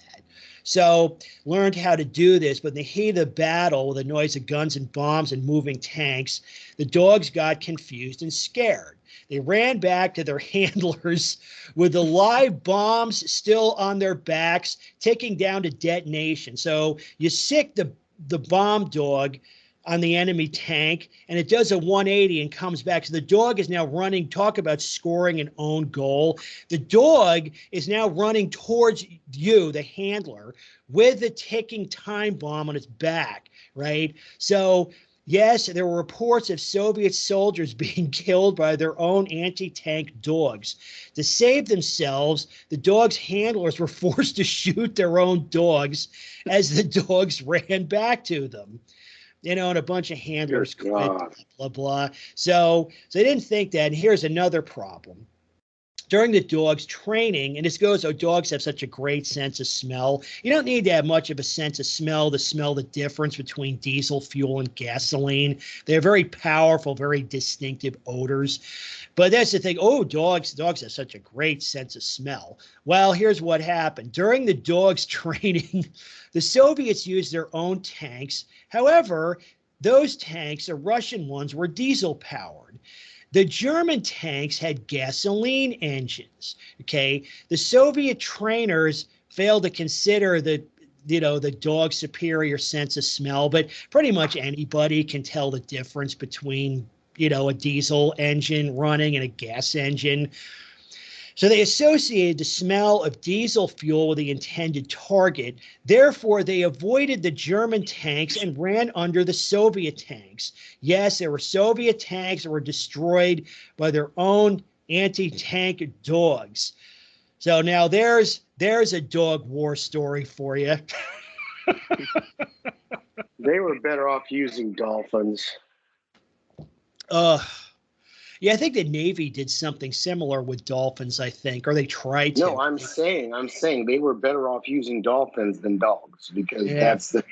So learned how to do this, but in the heat of the battle, with the noise of guns and bombs and moving tanks, the dogs got confused and scared. They ran back to their handlers with the live bombs still on their backs, ticking down to detonation. So you sick the bomb dog on the enemy tank, and it does a 180 and comes back. So the dog is now running. Talk about scoring an own goal. The dog is now running towards you, the handler, with the ticking time bomb on its back, right? So yes, there were reports of Soviet soldiers being killed by their own anti-tank dogs. To save themselves, the dogs' handlers were forced to shoot their own dogs as the dogs ran back to them. And a bunch of handlers quit, blah, blah, blah. So they didn't think that. And here's another problem. During the dog's training, and this goes, dogs have such a great sense of smell. You don't need to have much of a sense of smell to smell the difference between diesel fuel and gasoline. They're very powerful, very distinctive odors. But that's the thing. Oh, dogs have such a great sense of smell. Well, here's what happened. During the dog's training, the Soviets used their own tanks. However, those tanks, the Russian ones, were diesel powered. The German tanks had gasoline engines. Okay. The Soviet trainers failed to consider the dog's superior sense of smell, but pretty much anybody can tell the difference between, a diesel engine running and a gas engine. So they associated the smell of diesel fuel with the intended target. Therefore, they avoided the German tanks and ran under the Soviet tanks. Yes, there were Soviet tanks that were destroyed by their own anti-tank dogs. So now there's a dog war story for you. They were better off using dolphins. Yeah, I think the Navy did something similar with dolphins, I think, or they tried to. No, I'm saying they were better off using dolphins than dogs because Yeah. that's the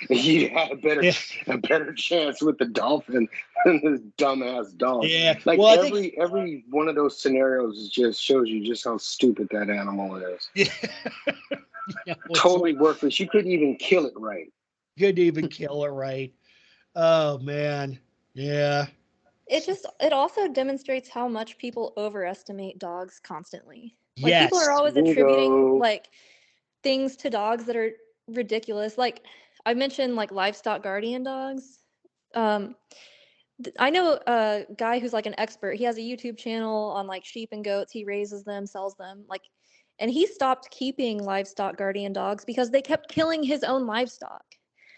you had Yeah. a better chance with the dolphin than this dumbass dog. Yeah. Like Well, I think every one of those scenarios just shows you just how stupid that animal is. yeah. Yeah, well, it's Totally like, worthless. You couldn't even kill it right. couldn't even kill it right. Oh man. Yeah. It also demonstrates how much people overestimate dogs constantly. Like people are Yes. always attributing Bingo. like things to dogs that are ridiculous. Like I mentioned like livestock guardian dogs. Um I know a guy who's like an expert. He has a YouTube channel on like sheep and goats. He raises them, sells them. Like and he stopped keeping livestock guardian dogs because they kept killing his own livestock.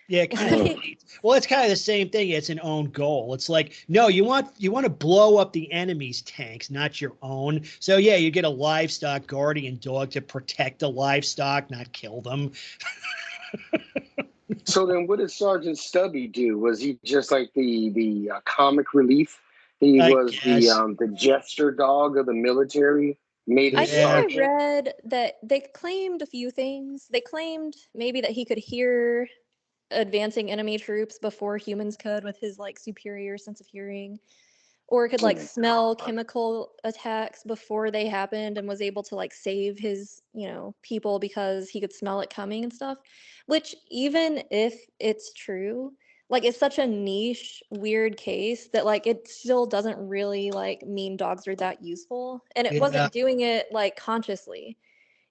Yeah, kind of. Well, it's kind of the same thing. It's an own goal. It's like, no, you want to blow up the enemy's tanks, not your own. So yeah, you get a livestock guardian dog to protect the livestock, not kill them. So then, what did Sergeant Stubby do? Was he just like the comic relief? He I was guess. the jester dog of the military. Made him I think I sergeant. read that they claimed a few things. They claimed maybe that he could hear advancing enemy troops before humans could with his like superior sense of hearing, or could like smell chemical attacks before they happened and was able to like save his, people because he could smell it coming and stuff. Which even if it's true, like it's such a niche weird case that like it still doesn't really like mean dogs are that useful, and it Yeah. wasn't doing it like consciously.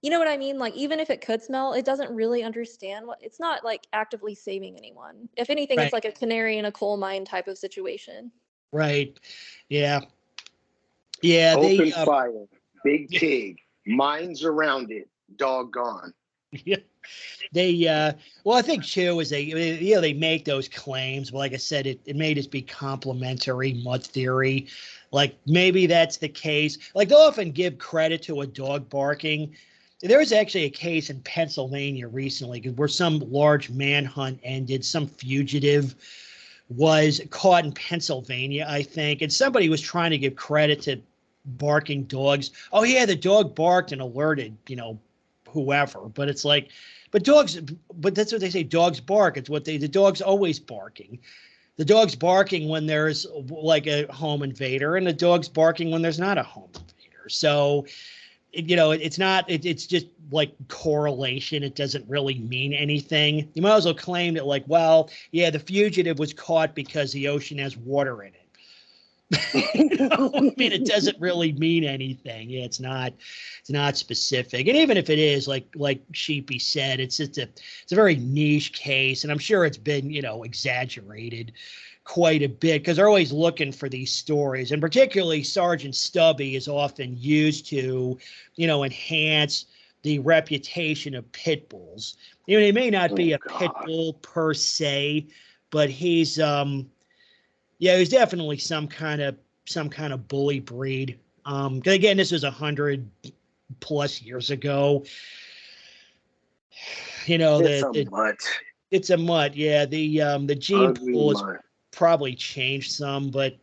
You know what I mean? Like even if it could smell, it doesn't really understand what it's not like actively saving anyone. If anything, it's Right. like a canary in a coal mine type of situation. Right. Yeah. Yeah. Open fire. Big pig. Mines around it. Dog gone. Yeah. They well, I think too is they make those claims, but like I said, it may just be complimentary mud theory. Like maybe that's the case. Like they'll often give credit to a dog barking. There was actually a case in Pennsylvania recently where some large manhunt ended. Some fugitive was caught in Pennsylvania, I think, and somebody was trying to give credit to barking dogs. Oh yeah, the dog barked and alerted, whoever. But it's like, but that's what they say. Dogs bark. It's what the dog's always barking. The dog's barking when there's like a home invader, and the dog's barking when there's not a home invader. So, it's not. It's just like correlation. It doesn't really mean anything. You might as well claim that, like, well, yeah, the fugitive was caught because the ocean has water in it. I mean, it doesn't really mean anything. Yeah, it's not specific. And even if it is, like Sheepie said, it's a very niche case, and I'm sure it's been, exaggerated quite a bit because they're always looking for these stories, and particularly Sergeant Stubby is often used to, enhance the reputation of pit bulls. He may not be a pit bull per se, but he's yeah, he's definitely some kind of bully breed. Again, this was 100+ years ago. It's a mutt. Yeah, the gene pool has probably changed some, but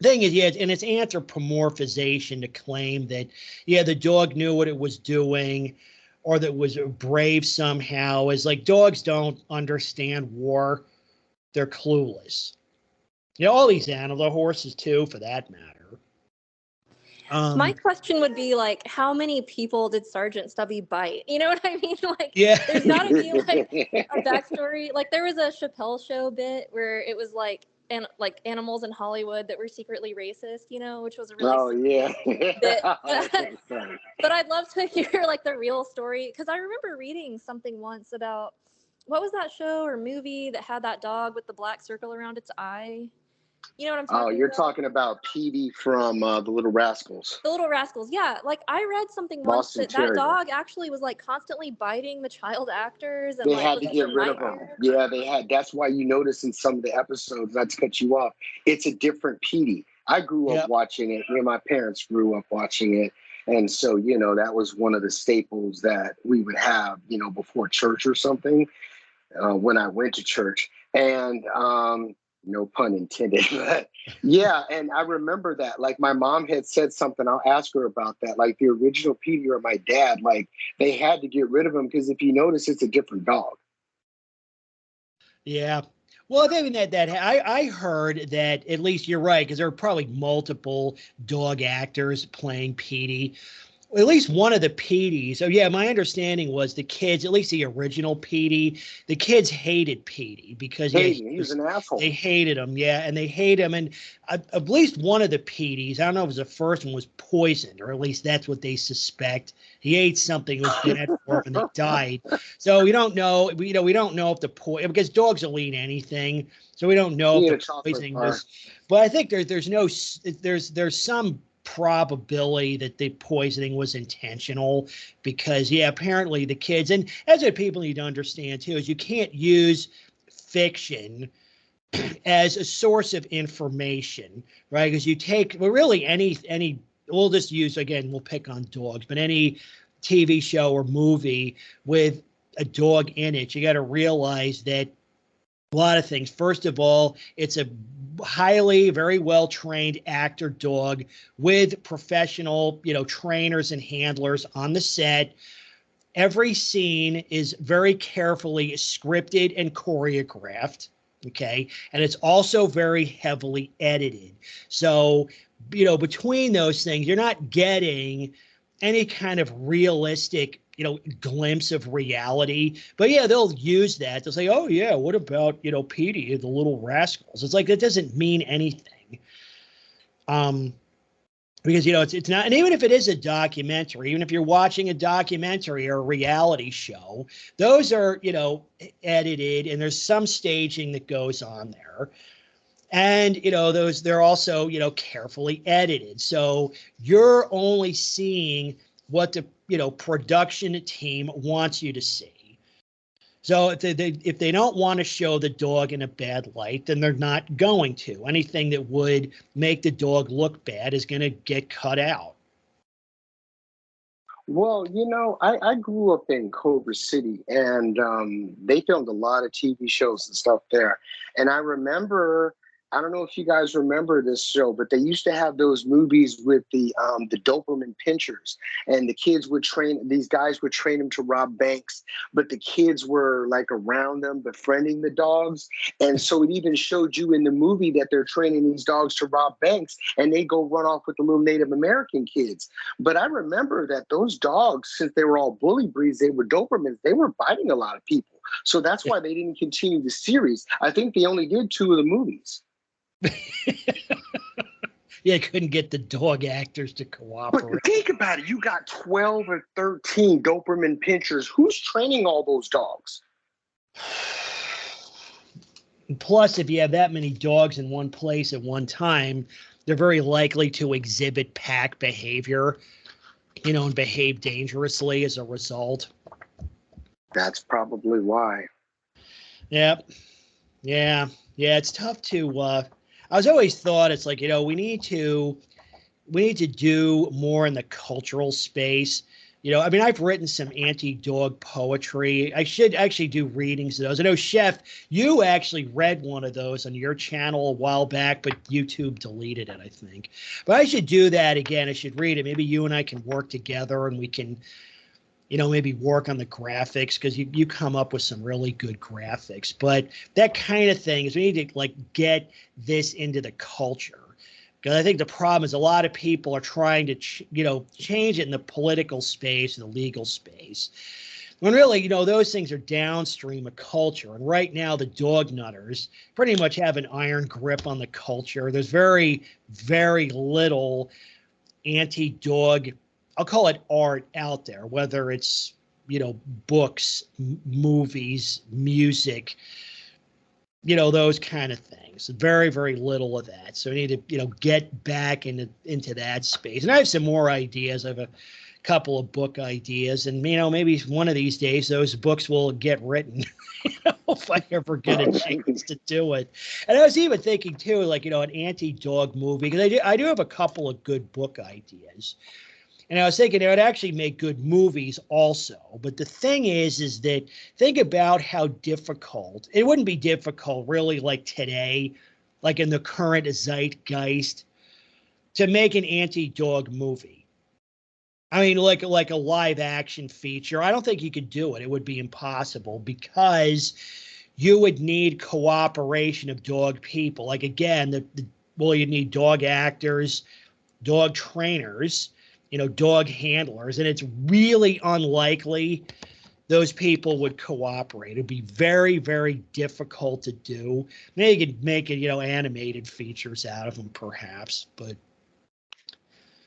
thing is, yeah, and it's anthropomorphization to claim that, yeah, the dog knew what it was doing, or that was brave somehow. Is like dogs don't understand war; they're clueless. All these animals, the horses too, for that matter. My question would be like, how many people did Sergeant Stubby bite? You know what I mean? Like, yeah, there's got to be like a backstory. Like, there was a Chappelle Show bit where it was like animals in Hollywood that were secretly racist, which was a really bit. But I'd love to hear like the real story, because I remember reading something once about what was that show or movie that had that dog with the black circle around its eye. You know what I'm talking about? Oh, you're talking about Petey from The Little Rascals. The Little Rascals, yeah. Like, I read something once that dog actually was, like, constantly biting the child actors. And, they had to get rid of him. Yeah, they had. That's why you notice in some of the episodes, not to cut you off, it's a different Petey. I grew up watching it. Me and my parents grew up watching it. And so, that was one of the staples that we would have, before church or something, when I went to church. And, No pun intended. But yeah, and I remember that. Like my mom had said something. I'll ask her about that. Like the original Petey or my dad, like they had to get rid of him because if you notice, it's a different dog. Yeah. Well, I think I heard that at least you're right because there are probably multiple dog actors playing Petey. At least one of the Petey's. So yeah, my understanding was the kids, at least the original Petey, the kids hated Petey because yeah, He was an asshole. they hated him, yeah, and they hate him. And at least one of the Petey's, I don't know if it was the first one, was poisoned, or at least that's what they suspect. He ate something that was bad for him, and they died. So we don't know. We don't know if the poison, because dogs will eat anything, so we don't know if the poisoning was. But I think there's some probability that the poisoning was intentional because yeah, apparently the kids, and that's what people need to understand too, is you can't use fiction as a source of information, right? Because you take, well, really any we'll just use, again, we'll pick on dogs, but any TV show or movie with a dog in it, you got to realize that a lot of things. First of all, it's a very well trained actor dog with professional, trainers and handlers on the set. Every scene is very carefully scripted and choreographed. Okay. And it's also very heavily edited. So, between those things, you're not getting any kind of realistic glimpse of reality. But yeah, they'll use that. They'll say, oh yeah, what about, Petey and the Little Rascals? It's like, that doesn't mean anything. Because, it's not, and even if it is a documentary, even if you're watching a documentary or a reality show, those are, edited, and there's some staging that goes on there. And, they're also, carefully edited. So you're only seeing what the, production team wants you to see. So if they don't want to show the dog in a bad light, then they're not going to. Anything that would make the dog look bad is going to get cut out. Well, I grew up in Culver City, and they filmed a lot of TV shows and stuff there. And I remember, I don't know if you guys remember this show, but they used to have those movies with the Doberman pinchers, and these guys would train them to rob banks, but the kids were like around them, befriending the dogs. And so it even showed you in the movie that they're training these dogs to rob banks, and they go run off with the little Native American kids. But I remember that those dogs, since they were all bully breeds, they were Dobermans, they were biting a lot of people. So that's why they didn't continue the series. I think they only did 2 of the movies. Yeah, couldn't get the dog actors to cooperate. But think about it. You got 12 or 13 Doberman pinchers. Who's training all those dogs? Plus, if you have that many dogs in one place at one time, they're very likely to exhibit pack behavior, and behave dangerously as a result. That's probably why. Yep. Yeah. Yeah. It's tough to, I was always thought it's like, we need to do more in the cultural space. I mean, I've written some anti-dog poetry. I should actually do readings of those. I know, Chef, you actually read one of those on your channel a while back, but YouTube deleted it, I think. But I should do that again. I should read it. Maybe you and I can work together, and we can, maybe work on the graphics, because you come up with some really good graphics. But that kind of thing is, we need to get this into the culture. Because I think the problem is a lot of people are trying to, change it in the political space and the legal space. When really, those things are downstream of culture. And right now, the dog nutters pretty much have an iron grip on the culture. There's very, very little anti-dog, I'll call it, art out there, whether it's, books, movies, music, those kind of things. Very, very little of that. So we need to, get back into that space. And I have some more ideas. I have a couple of book ideas, and, maybe one of these days those books will get written if I ever get a chance to do it. And I was even thinking too, an anti-dog movie, because I do have a couple of good book ideas. And I was thinking it would actually make good movies also. But the thing is that think about how difficult, it wouldn't be difficult really like today like in the current zeitgeist, to make an anti-dog movie. I mean, like a live action feature. I don't think you could do it. It would be impossible because you would need cooperation of dog people. Like again, you need dog actors, dog trainers, dog handlers, and it's really unlikely those people would cooperate. It'd be very, very difficult to do. Maybe you could make it, animated features out of them, perhaps, but.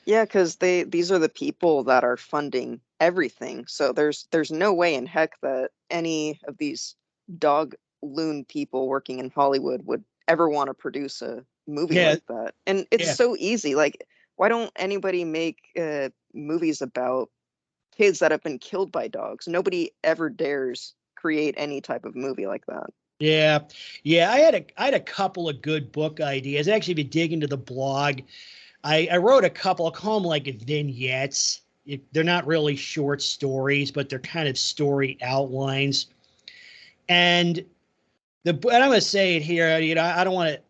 Yeah, because these are the people that are funding everything. So there's no way in heck that any of these dog loon people working in Hollywood would ever want to produce a movie like that. And it's so easy. Like, why don't anybody make movies about kids that have been killed by dogs? Nobody ever dares create any type of movie like that. Yeah. I had a couple of good book ideas. Actually, if you dig into the blog, I wrote a couple. I'll call them like vignettes. They're not really short stories, but they're kind of story outlines. And I'm going to say it here. I don't want to.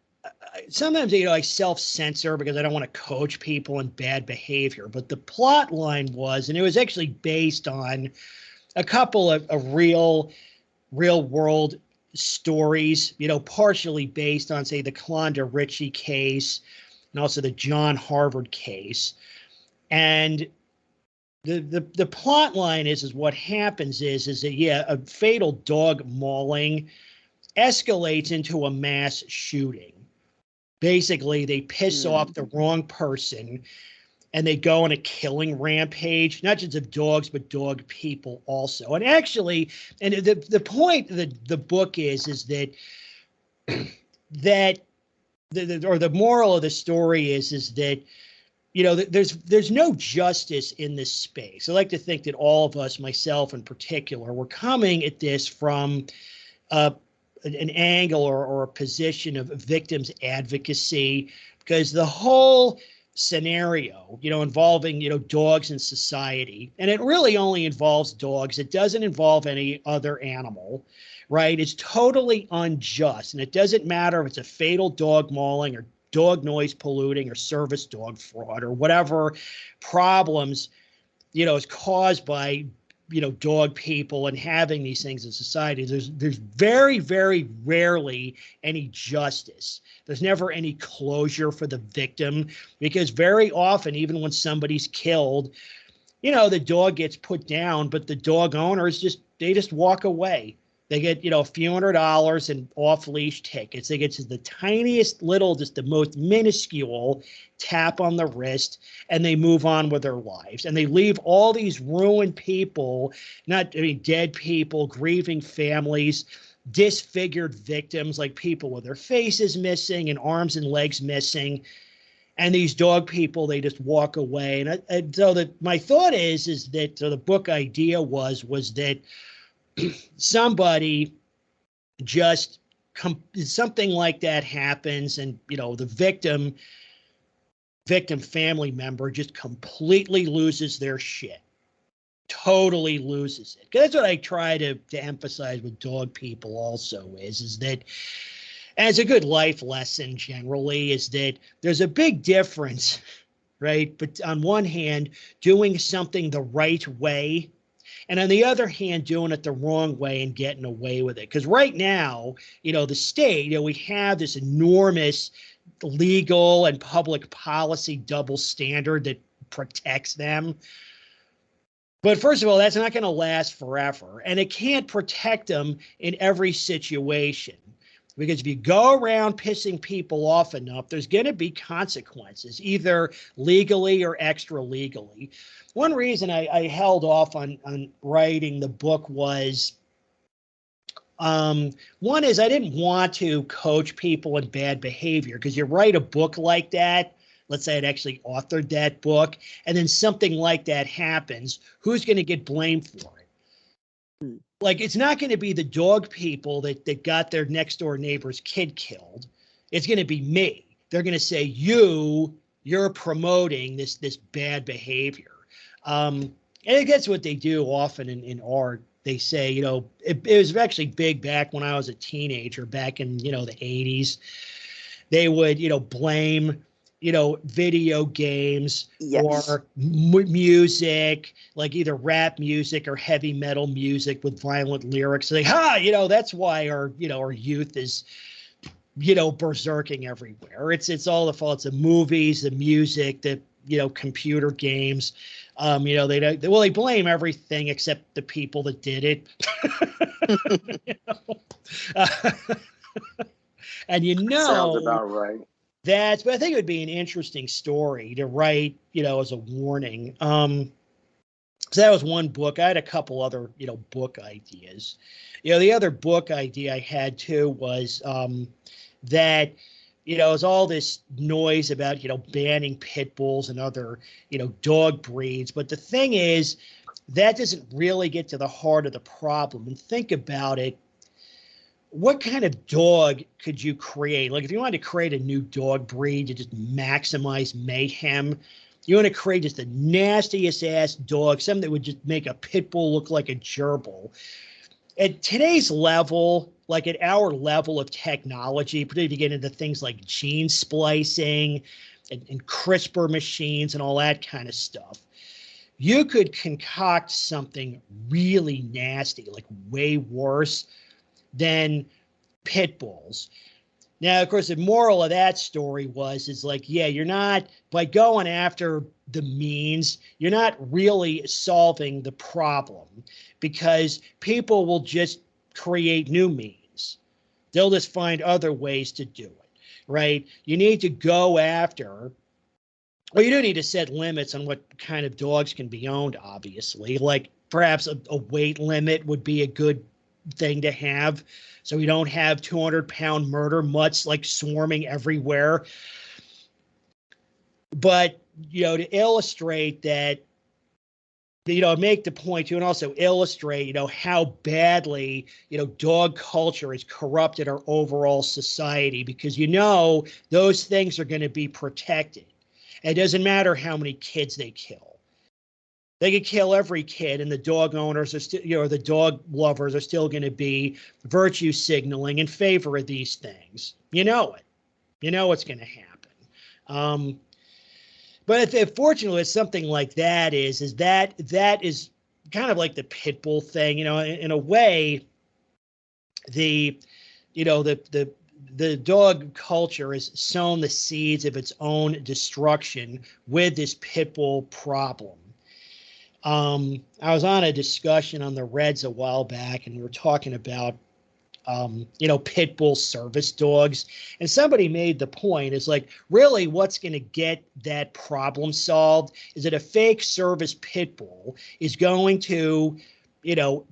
Sometimes I self-censor because I don't want to coach people in bad behavior. But the plot line was, and it was actually based on a couple of real world stories. Partially based on, say, the Klonda Ritchie case. And also the John Harvard case. And the plot line is what happens is that, a fatal dog mauling escalates into a mass shooting. Basically, they piss off the wrong person and they go on a killing rampage, not just of dogs, but dog people also. And actually, and the point of the book is that the moral of the story is that there's no justice in this space. I like to think that all of us, myself in particular, we're coming at this from an angle or a position of victims advocacy, because the whole scenario, involving, dogs in society, and it really only involves dogs. It doesn't involve any other animal, right? It's totally unjust. And it doesn't matter if it's a fatal dog mauling or dog noise polluting or service dog fraud or whatever problems, is caused by, dog people and having these things in society. There's very, very rarely any justice. There's never any closure for the victim, because very often, even when somebody's killed, the dog gets put down, but the dog owners just walk away. They get, a few $100s and off-leash tickets. They get to the tiniest little, just the most minuscule tap on the wrist, and they move on with their lives. And they leave all these ruined people, dead people, grieving families, disfigured victims, like people with their faces missing and arms and legs missing. And these dog people, they just walk away. And so my thought is that the book idea was that somebody just something like that happens, and the victim family member just completely loses their shit, totally loses it. That's what I try to emphasize with dog people also is that, and it's a good life lesson generally, is that there's a big difference, right? But on one hand, doing something the right way, and on the other hand, doing it the wrong way and getting away with it. Because right now, the state, we have this enormous legal and public policy double standard that protects them. But first of all, that's not going to last forever. And it can't protect them in every situation. Because if you go around pissing people off enough, there's going to be consequences, either legally or extra legally. One reason I held off on writing the book was, one is I didn't want to coach people in bad behavior, because you write a book like that, let's say I'd actually authored that book, and then something like that happens, who's going to get blamed for it? Like, it's not going to be the dog people that got their next door neighbor's kid killed. It's going to be me. They're going to say, you're promoting this bad behavior. And I guess what they do often in art, they say, it was actually big back when I was a teenager, back in, the 80s. they would, blame, video games Yes. or music, like either rap music or heavy metal music with violent lyrics. Like, that's why our youth is, berserking everywhere. It's all the fault of movies, the music, the, computer games. They blame everything except the people that did it. Uh, and sounds about right. but I think it would be an interesting story to write, as a warning. So that was one book. I had a couple other, book ideas. The other book idea I had too was that, there's all this noise about, banning pit bulls and other, dog breeds. But the thing is, that doesn't really get to the heart of the problem. And think about it. What kind of dog could you create? Like if you wanted to create a new dog breed to just maximize mayhem, you want to create just the nastiest ass dog, something that would just make a pit bull look like a gerbil. At today's level, like at our level of technology, particularly if you get into things like gene splicing and CRISPR machines and all that kind of stuff, you could concoct something really nasty, like way worse than pit bulls. Now, of course, the moral of that story is like, yeah, you're not, by going after the means, you're not really solving the problem because people will just create new means. They'll just find other ways to do it, right? You need to go after, well, you do need to set limits on what kind of dogs can be owned, obviously. Like perhaps a weight limit would be a good thing to have, so we don't have 200-pound murder mutts like swarming everywhere. But to illustrate that, make the point too, and also illustrate how badly dog culture has corrupted our overall society, because those things are going to be protected. It doesn't matter how many kids they kill. They could kill every kid, and the dog owners are still, the dog lovers are still going to be virtue signaling in favor of these things. You know it. You know what's going to happen. But fortunately, something like that is kind of like the pit bull thing. In a way, the dog culture has sown the seeds of its own destruction with this pit bull problem. I was on a discussion on the Reds a while back, and we were talking about, pit bull service dogs. And somebody made the point, is like, really what's going to get that problem solved is that a fake service pit bull is going to,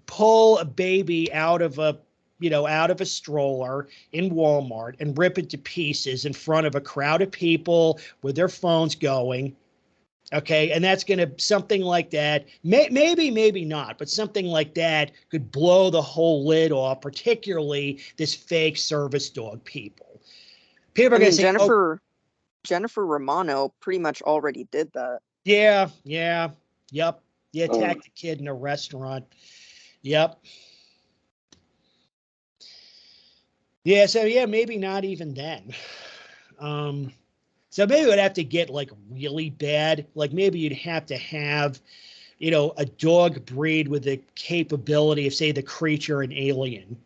pull a baby out of a stroller in Walmart and rip it to pieces in front of a crowd of people with their phones going. Okay, and that's going to, something like that, maybe not, but something like that could blow the whole lid off, particularly this fake service dog people. People are going to say, Jennifer Romano pretty much already did that. Yeah, yep. You attacked a kid in a restaurant. Yep. Yeah, so maybe not even then. So maybe it would have to get like really bad. Like maybe you'd have to have, a dog breed with the capability of, say, the creature and Alien.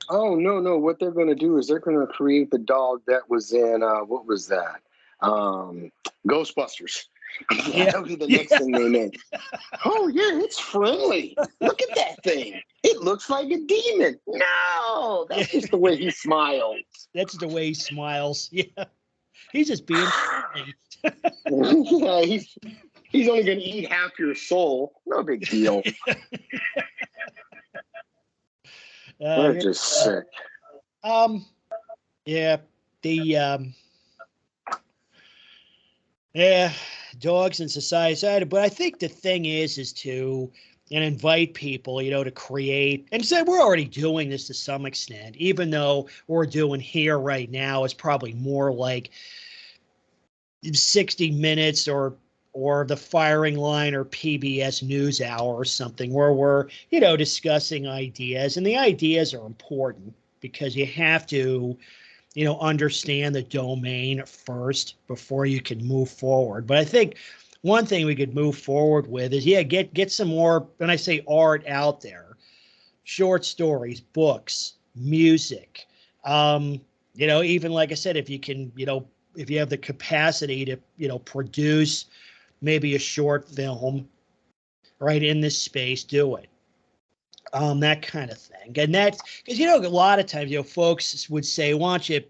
Oh, no. What they're going to do is they're going to create the dog that was in, what was that? Ghostbusters. Yeah. That'll be the next thing they make. Oh, yeah, it's friendly. Look at that thing. It looks like a demon. No, that's just the way he smiles. That's the way he smiles. Yeah. He's just being funny. Yeah, he's only going to eat half your soul. No big deal. They're just sick. Yeah. Dogs in society. But I think the thing is to invite people, to create, and so we're already doing this to some extent, even though what we're doing here right now is probably more like 60 Minutes or the Firing Line or PBS NewsHour or something, where we're, discussing ideas, and the ideas are important because you have to understand the domain first before you can move forward. But I think one thing we could move forward with is, get some more, when I say art, out there, short stories, books, music. Even like I said, if you can, if you have the capacity to, produce maybe a short film right in this space, do it. That kind of thing. And that's because, a lot of times, folks would say, why don't you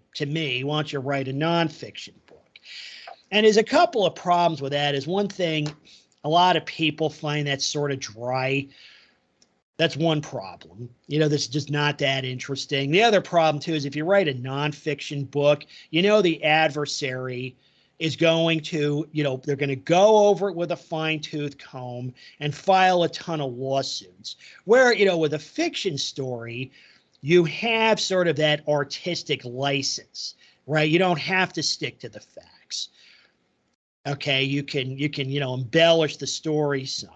write a nonfiction book? And there's a couple of problems with that. Is one thing, a lot of people find that sort of dry. That's one problem. That's just not that interesting. The other problem, too, is if you write a nonfiction book, the adversary is going to, they're going to go over it with a fine-tooth comb and file a ton of lawsuits. Where, with a fiction story, you have sort of that artistic license, right? You don't have to stick to the facts. Okay, you can embellish the story some,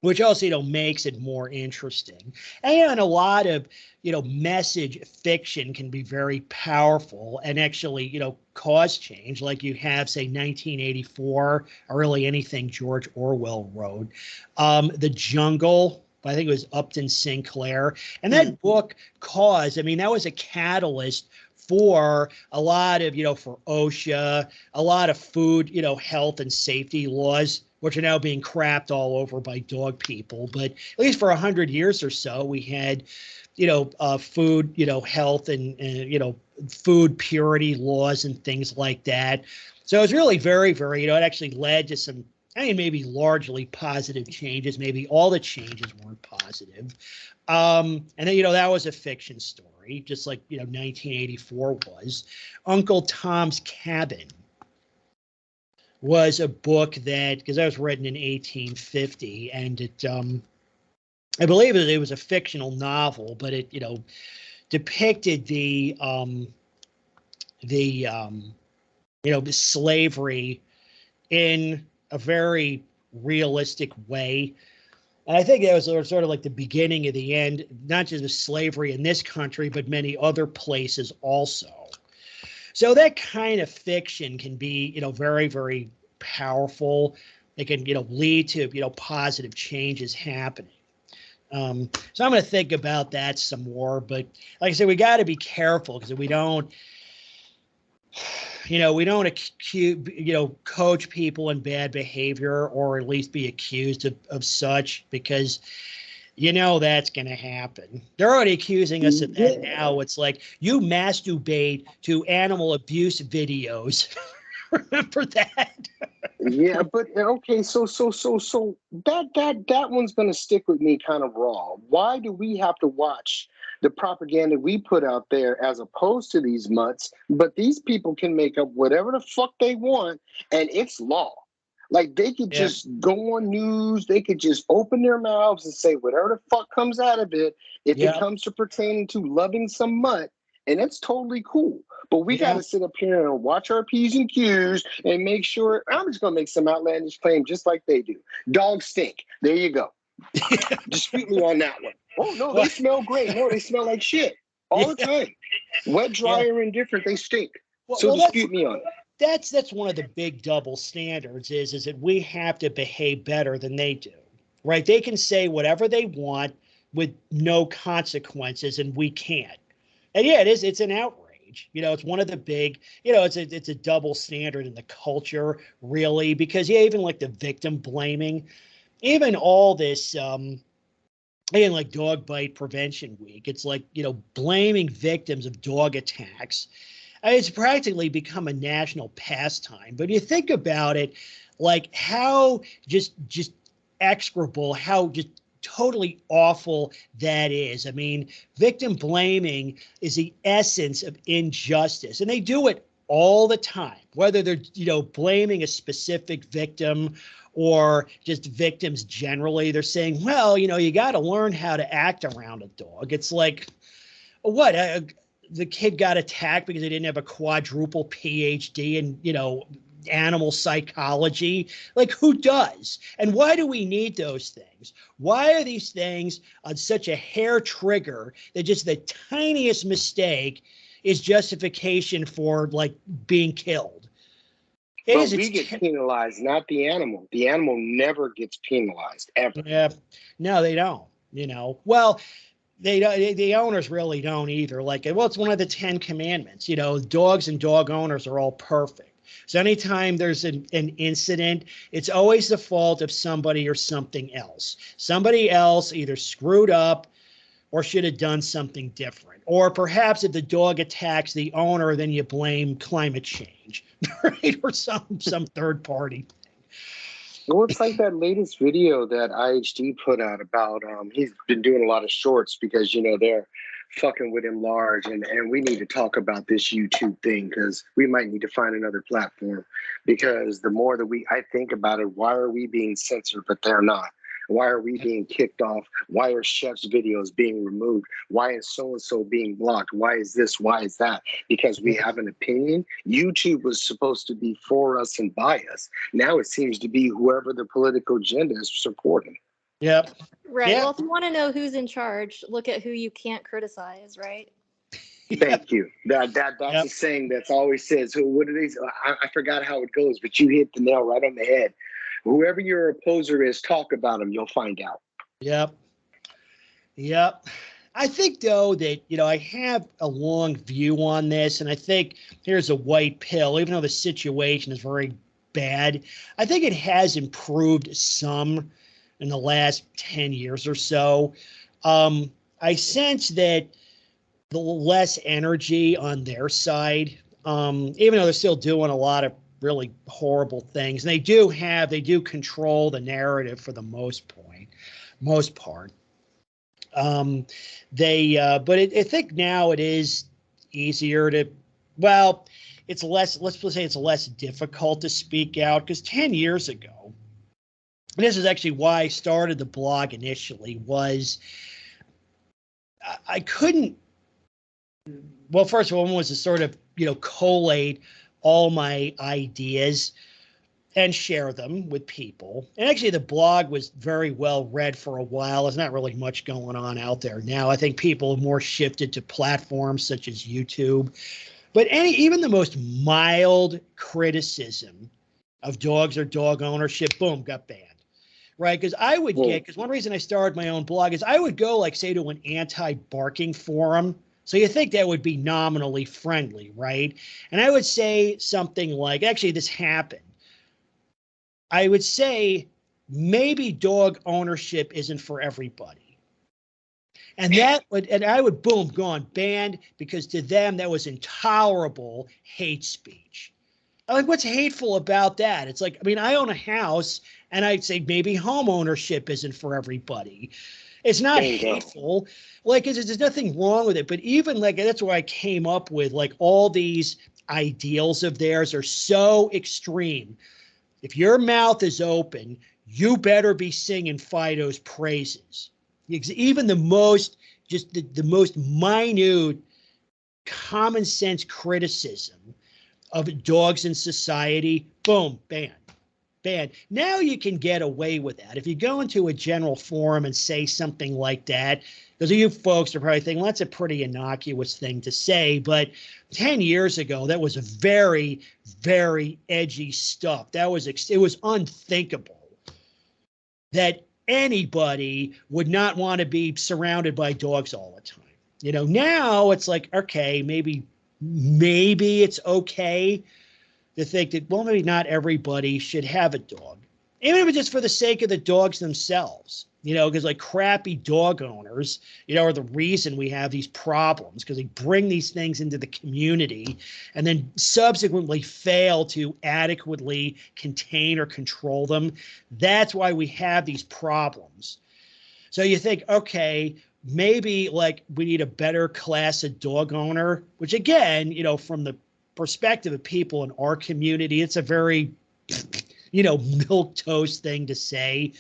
which also, makes it more interesting. And a lot of, message fiction can be very powerful and actually, cause change. Like you have, say, 1984, or really anything George Orwell wrote. The Jungle, I think it was Upton Sinclair. And that book caused, that was a catalyst for a lot of, for OSHA, a lot of food, health and safety laws, which are now being crapped all over by dog people. But at least for 100 years or so, we had, food, health and food purity laws and things like that. So it was really very, very, it actually led to some, maybe largely positive changes. Maybe all the changes weren't positive. And then, that was a fiction story, just like, 1984 was. Uncle Tom's Cabin was a book that, because that was written in 1850, and it, I believe it was a fictional novel, but it, depicted the slavery in a very realistic way. And I think that was sort of like the beginning of the end, not just of slavery in this country, but many other places also. So that kind of fiction can be, very, very powerful. It can, lead to, positive changes happening. So I'm going to think about that some more. But like I said, we got to be careful because we don't accuse, coach people in bad behavior, or at least be accused of such, because that's going to happen. They're already accusing us of that now. It's like, you masturbate to animal abuse videos. Remember that? Yeah, but okay, so that one's gonna stick with me kind of raw. Why do we have to watch the propaganda we put out there as opposed to these mutts? But these people can make up whatever the fuck they want, and it's law. Like, they could just go on news, they could just open their mouths and say whatever the fuck comes out of it if it comes to pertaining to loving some mutt, and it's totally cool. But we got to sit up here and watch our P's and Q's and make sure. I'm just going to make some outlandish claim just like they do. Dogs stink. There you go. Dispute me on that one. Oh, no, they smell great. No, they smell like shit all the time. Wet, dry, or indifferent, they stink. So dispute me on it. That's one of the big double standards is that we have to behave better than they do, right? They can say whatever they want with no consequences, and we can't. And it's an outrage. It's one of the big, it's a double standard in the culture, really, because even like the victim blaming, even all this, even like Dog Bite Prevention Week, it's like, blaming victims of dog attacks. It's practically become a national pastime. But you think about it, like how just execrable, how just totally awful that is. Victim blaming is the essence of injustice, and they do it all the time, whether they're, blaming a specific victim or just victims generally. They're saying, well, you got to learn how to act around a dog. It's like, what? The kid got attacked because he didn't have a quadruple PhD in, animal psychology. Like, who does? And why do we need those things? Why are these things on such a hair trigger that just the tiniest mistake is justification for like being killed. But we get penalized, not the animal. The animal never gets penalized, ever. Yeah, no, they don't. You know, well, they don't. The owners really don't either. Like, well, it's one of the 10 commandments. You know, dogs and dog owners are all perfect. So anytime there's an incident, it's always the fault of somebody or something else. Somebody else either screwed up or should have done something different. Or perhaps if the dog attacks the owner, then you blame climate change, right? Or some third party. Well, it's like that latest video that IHD put out about he's been doing a lot of shorts because, you know, they're fucking with him large. And we need to talk about this YouTube thing because we might need to find another platform, because the more that I think about it, why are we being censored, but they're not? Why are we being kicked off? Why are chefs' videos being removed? Why is so-and-so being blocked? Why is this? Why is that? Because we have an opinion. YouTube was supposed to be for us and by us. Now it seems to be whoever the political agenda is supporting. Yep. Right. Yep. Well, if you want to know who's in charge, look at who you can't criticize, right? Thank you. That's a saying that's always said. So what are these? I forgot how it goes, but you hit the nail right on the head. Whoever your opposer is, talk about them. You'll find out. Yep. Yep. I think, though, that, you know, I have a long view on this, and I think here's a white pill, even though the situation is very bad. I think it has improved some in the last 10 years or so. I sense that the less energy on their side, even though they're still doing a lot of really horrible things. And they do control the narrative for the most part. But I think now it is easier to, well, it's less, let's say it's less difficult to speak out, because 10 years ago, and this is actually why I started the blog initially, was I couldn't, well, first of all, one was to sort of, you know, collate all my ideas and share them with people. And actually, the blog was very well read for a while. There's not really much going on out there now. I think people have more shifted to platforms such as YouTube. But even the most mild criticism of dogs or dog ownership, boom, got banned. Right? Because because one reason I started my own blog is I would go, like, say, to an anti-barking forum. So you think that would be nominally friendly, right? And I would say something like, actually, this happened. I would say maybe dog ownership isn't for everybody. And I would, boom, gone, banned, because to them that was intolerable hate speech. I'm like, what's hateful about that? It's like, I mean, I own a house, and I'd say maybe home ownership isn't for everybody. It's not hateful. Like, there's nothing wrong with it. But even, like, that's where I came up with, like, all these ideals of theirs are so extreme. If your mouth is open, you better be singing Fido's praises. Even the most, just the most minute common sense criticism of dogs in society, boom, banned. Now you can get away with that. If you go into a general forum and say something like that, because you folks are probably thinking, well, that's a pretty innocuous thing to say. But 10 years ago, that was a very, very edgy stuff. It was unthinkable that anybody would not want to be surrounded by dogs all the time. You know, now it's like, okay, maybe it's okay to think that, well, maybe not everybody should have a dog, even if it's just for the sake of the dogs themselves, you know, because, like, crappy dog owners, you know, are the reason we have these problems, because they bring these things into the community and then subsequently fail to adequately contain or control them. That's why we have these problems. So you think, okay, maybe, like, we need a better class of dog owner, which, again, you know, from the perspective of people in our community, it's a very, you know, milquetoast thing to say.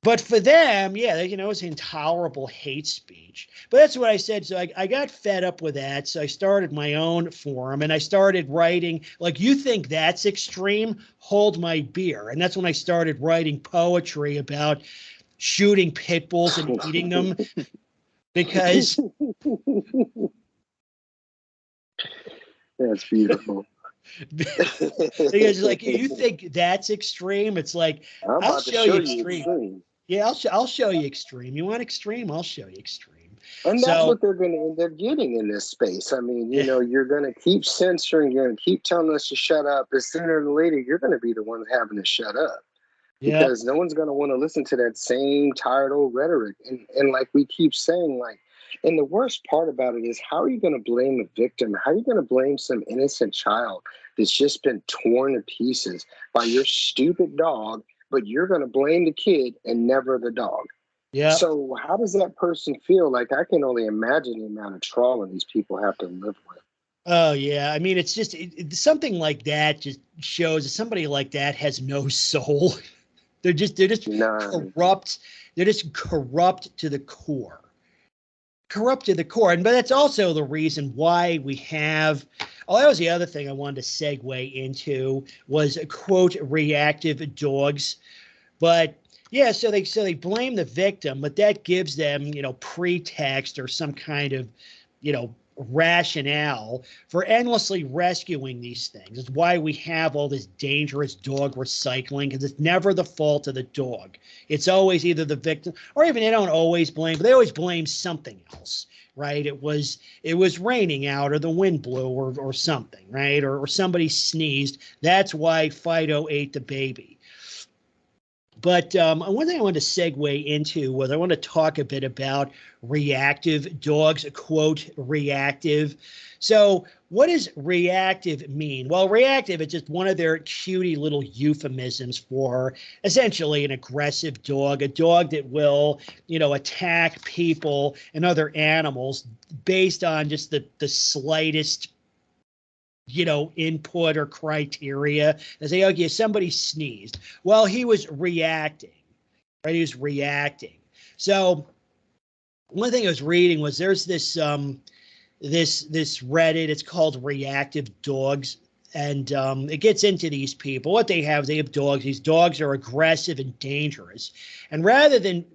But for them, yeah, you know, it's intolerable hate speech. But that's what I said. So I got fed up with that. So I started my own forum, and I started writing, like, you think that's extreme? Hold my beer. And that's when I started writing poetry about shooting pit bulls and eating them, because That's beautiful. Because like you think that's extreme, it's like I'm I'll about to show show you you extreme. extreme. Yeah, I'll show you extreme. You want extreme? I'll show you extreme. And that's So what they're going to end up getting in this space. I mean, you yeah, know, you're going to keep censoring, you're going to keep telling us to shut up. But sooner or later, you're going to be the one having to shut up yep, because no one's going to want to listen to that same tired old rhetoric. And like we keep saying, like, and the worst part about it is how are you going to blame a victim? How are you going to blame some innocent child that's just been torn to pieces by your stupid dog, but you're going to blame the kid and never the dog? yep. So how does that person feel? Like I can only imagine the amount of trauma these people have to live with. Oh yeah, I mean it's just something like that just shows that somebody like that has no soul. They're just None. corrupt. They're just corrupt to the core. Corrupt to the core. And but that's also the reason why we have that was the other thing I wanted to segue into was quote reactive dogs. But yeah, so they blame the victim, but that gives them, pretext or some kind of, rationale for endlessly rescuing these things. It's why we have all this dangerous dog recycling, because it's never the fault of the dog. It's always either the victim, or even they don't always blame, but they always blame something else, right? It was raining out, or the wind blew, or something, right? Or somebody sneezed. That's why Fido ate the baby. But one thing I wanted to segue into was I want to talk a bit about reactive dogs, quote, reactive. So what does reactive mean? Well, reactive is just one of their cutie little euphemisms for essentially an aggressive dog, a dog that will, attack people and other animals based on just the slightest input or criteria. They say, okay, somebody sneezed. Well, he was reacting, right? He was reacting. So one thing I was reading was there's this this Reddit. It's called Reactive Dogs, and it gets into these people. What they have dogs. These dogs are aggressive and dangerous, and rather than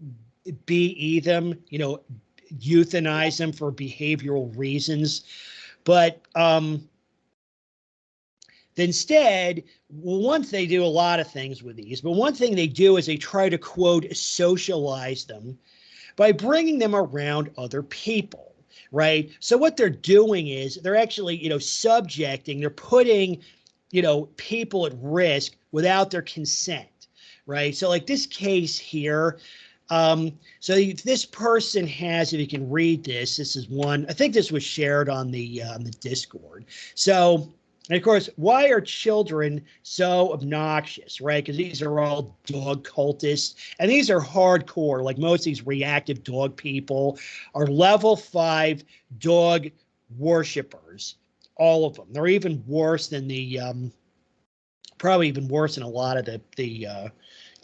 BE them, euthanize them for behavioral reasons, but instead, once they do a lot of things with these, but one thing they do is they try to, quote, socialize them by bringing them around other people, right? So what they're doing is they're actually, subjecting, they're putting, people at risk without their consent, right? So like this case here, so this person has, if you can read this is one, I think this was shared on the Discord. So, and of course, why are children so obnoxious, right? Because these are all dog cultists, and these are hardcore. Like most of these reactive dog people are level 5 dog worshippers, all of them. They're even worse than the, probably even worse than a lot of the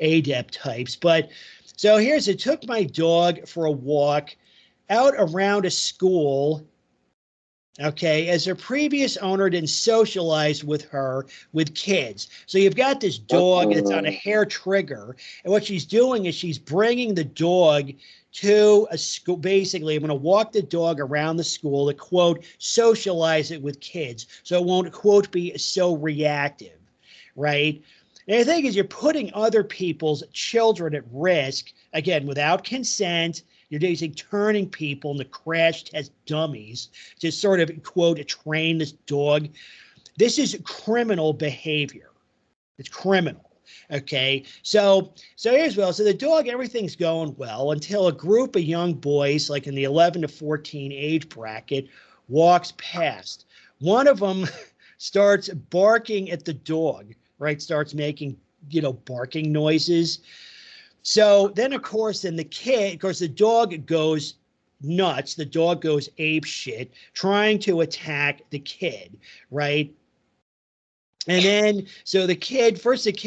adept types. But so it took my dog for a walk out around a school. Okay, as her previous owner didn't socialize with her with kids. So you've got this dog that's on a hair trigger, and what she's doing is she's bringing the dog to a school. Basically, I'm going to walk the dog around the school to, quote, socialize it with kids so it won't, quote, be so reactive, right? And the thing is, you're putting other people's children at risk, again, without consent. You're basically turning people into crash test dummies to sort of, quote, train this dog. This is criminal behavior. It's criminal. Okay. So here's well. So the dog, everything's going well until a group of young boys, like in the 11 to 14 age bracket, walks past. One of them starts barking at the dog, right? Starts making, barking noises. So then, of course, the dog goes nuts. The dog goes ape shit, trying to attack the kid, right? And then, so the kid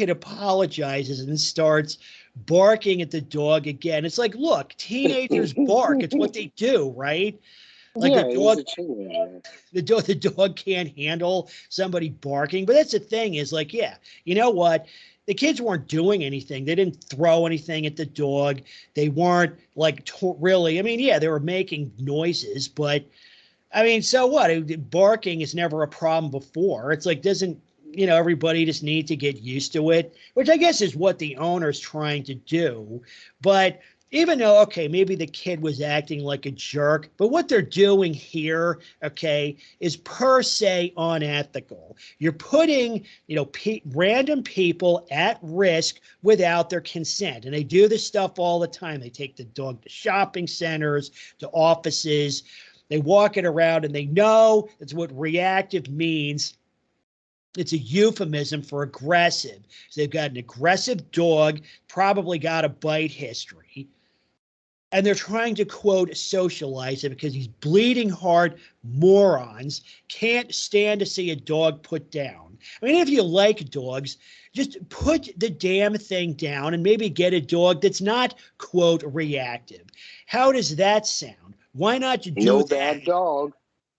apologizes and starts barking at the dog again. It's like, look, teenagers bark. It's what they do, right? Like Yeah, the dog can't handle somebody barking. But that's the thing is like, yeah, you know what? The kids weren't doing anything. They didn't throw anything at the dog. They weren't like really, I mean, yeah, they were making noises, but I mean, so what? Barking is never a problem before. It's like, doesn't, everybody just need to get used to it, which I guess is what the owner's trying to do. But even though, okay, maybe the kid was acting like a jerk, but what they're doing here, okay, is per se unethical. You're putting, random people at risk without their consent. And they do this stuff all the time. They take the dog to shopping centers, to offices. They walk it around and they know that's what reactive means. It's a euphemism for aggressive. So they've got an aggressive dog, probably got a bite history. And they're trying to, quote, socialize it because these bleeding heart morons can't stand to see a dog put down. I mean, if you like dogs, just put the damn thing down and maybe get a dog that's not, quote, reactive. How does that sound? Why not do no that? Bad dog.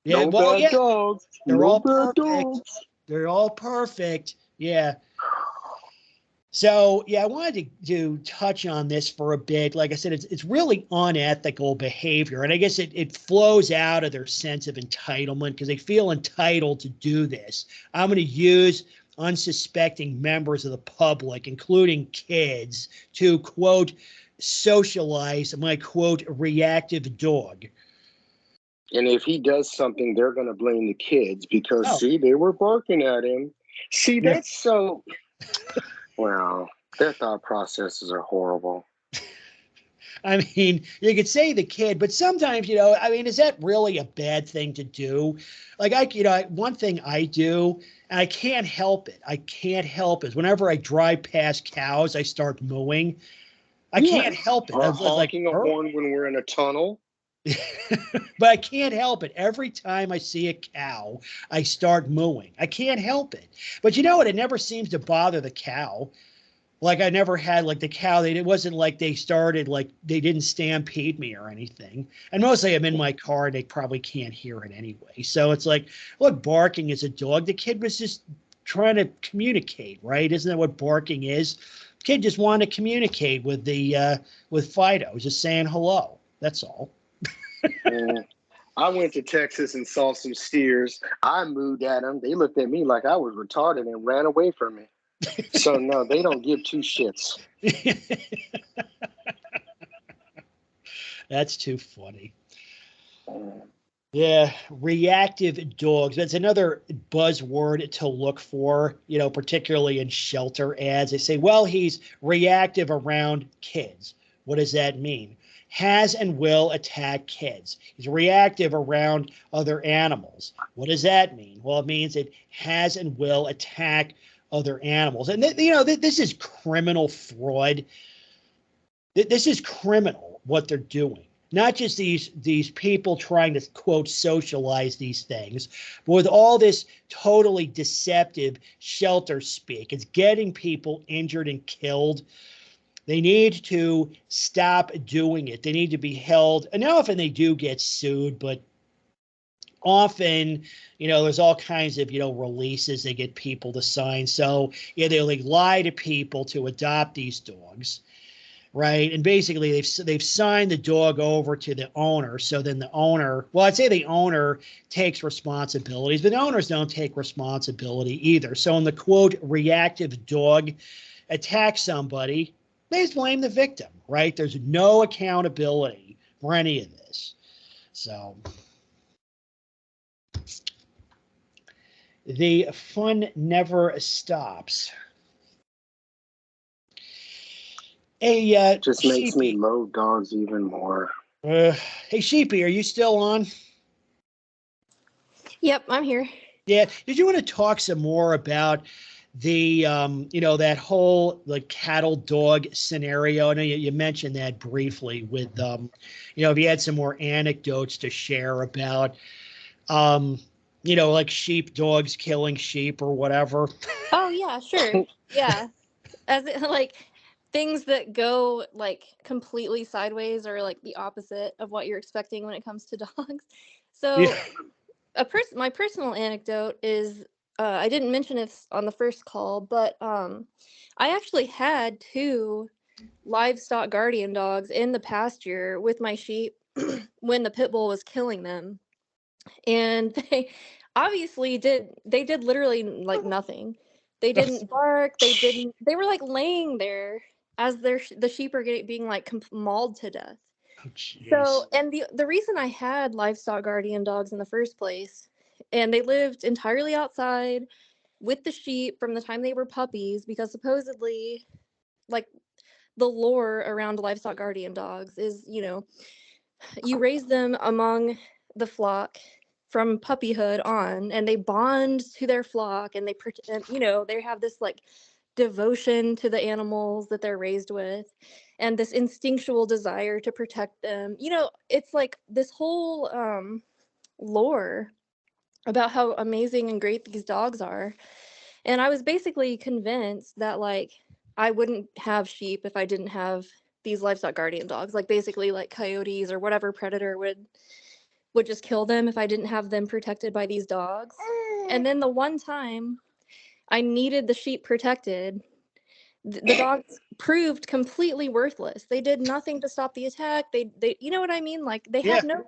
Yeah, no well, bad yeah, dogs. they're No all bad perfect. dogs. They're all perfect. Yeah. So, yeah, I wanted to touch on this for a bit. Like I said, it's really unethical behavior. And I guess it flows out of their sense of entitlement because they feel entitled to do this. I'm going to use unsuspecting members of the public, including kids, to, quote, socialize my, quote, reactive dog. And if he does something, they're going to blame the kids because, see, they were barking at him. See, that's so... Well, their thought processes are horrible. I mean, you could say the kid, but sometimes, I mean, is that really a bad thing to do? Like, one thing I do, and I can't help it. I can't help it. Whenever I drive past cows, I start mooing. I can't help it. Or I was like, honking a horn when we're in a tunnel. But I can't help it. Every time I see a cow, I start mooing. I can't help it. But you know what? It never seems to bother the cow. Like I never had like the cow. It wasn't like they started like they didn't stampede me or anything. And mostly I'm in my car and they probably can't hear it anyway. So it's like, look, barking is a dog. The kid was just trying to communicate, right? Isn't that what barking is? The kid just wanted to communicate with with Fido, just saying hello. That's all. I went to Texas and saw some steers. I mooed at them. They looked at me like I was retarded and ran away from me. So no, they don't give two shits. That's too funny. Yeah, reactive dogs. That's another buzzword to look for, particularly in shelter ads. They say, well, he's reactive around kids. What does that mean? Has and will attack kids. He's reactive around other animals. What does that mean? Well, it means it has and will attack other animals. And, this is criminal fraud. This is criminal what they're doing. Not just these people trying to, quote, socialize these things, but with all this totally deceptive shelter speak. It's getting people injured and killed. They need to stop doing it. They need to be held. And often they do get sued, but often, there's all kinds of, releases they get people to sign. So they lie to people to adopt these dogs, right? And basically they've signed the dog over to the owner. So then the owner, well, I'd say the owner takes responsibilities, but the owners don't take responsibility either. So when the, quote, reactive dog attacks somebody, they just blame the victim, right? There's no accountability for any of this. So the fun never stops. Just Sheepie. makes me loathe dogs even more. Hey, Sheepie, are you still on? Yep, I'm here. Yeah. Did you want to talk some more about the, that whole like cattle dog scenario? I know you mentioned that briefly with, if you had some more anecdotes to share about, like sheep dogs killing sheep or whatever. Oh yeah, sure. Yeah. As it, like things that go like completely sideways or like the opposite of what you're expecting when it comes to dogs. So my personal anecdote is I didn't mention it on the first call, but I actually had 2 livestock guardian dogs in the past year with my sheep when the pit bull was killing them. And they obviously did literally like nothing. They didn't bark. They were like laying there as the sheep are being like mauled to death. Oh, jeez. So, and the reason I had livestock guardian dogs in the first place, and they lived entirely outside with the sheep from the time they were puppies, because supposedly, like, the lore around livestock guardian dogs is, you raise them among the flock from puppyhood on, and they bond to their flock, and they have this like devotion to the animals that they're raised with, and this instinctual desire to protect them. It's like this whole lore about how amazing and great these dogs are. And I was basically convinced that like I wouldn't have sheep if I didn't have these livestock guardian dogs. Like basically like coyotes or whatever predator would just kill them if I didn't have them protected by these dogs. And then the one time I needed the sheep protected, the dogs proved completely worthless. They did nothing to stop the attack. They you know what I mean? Like they had no.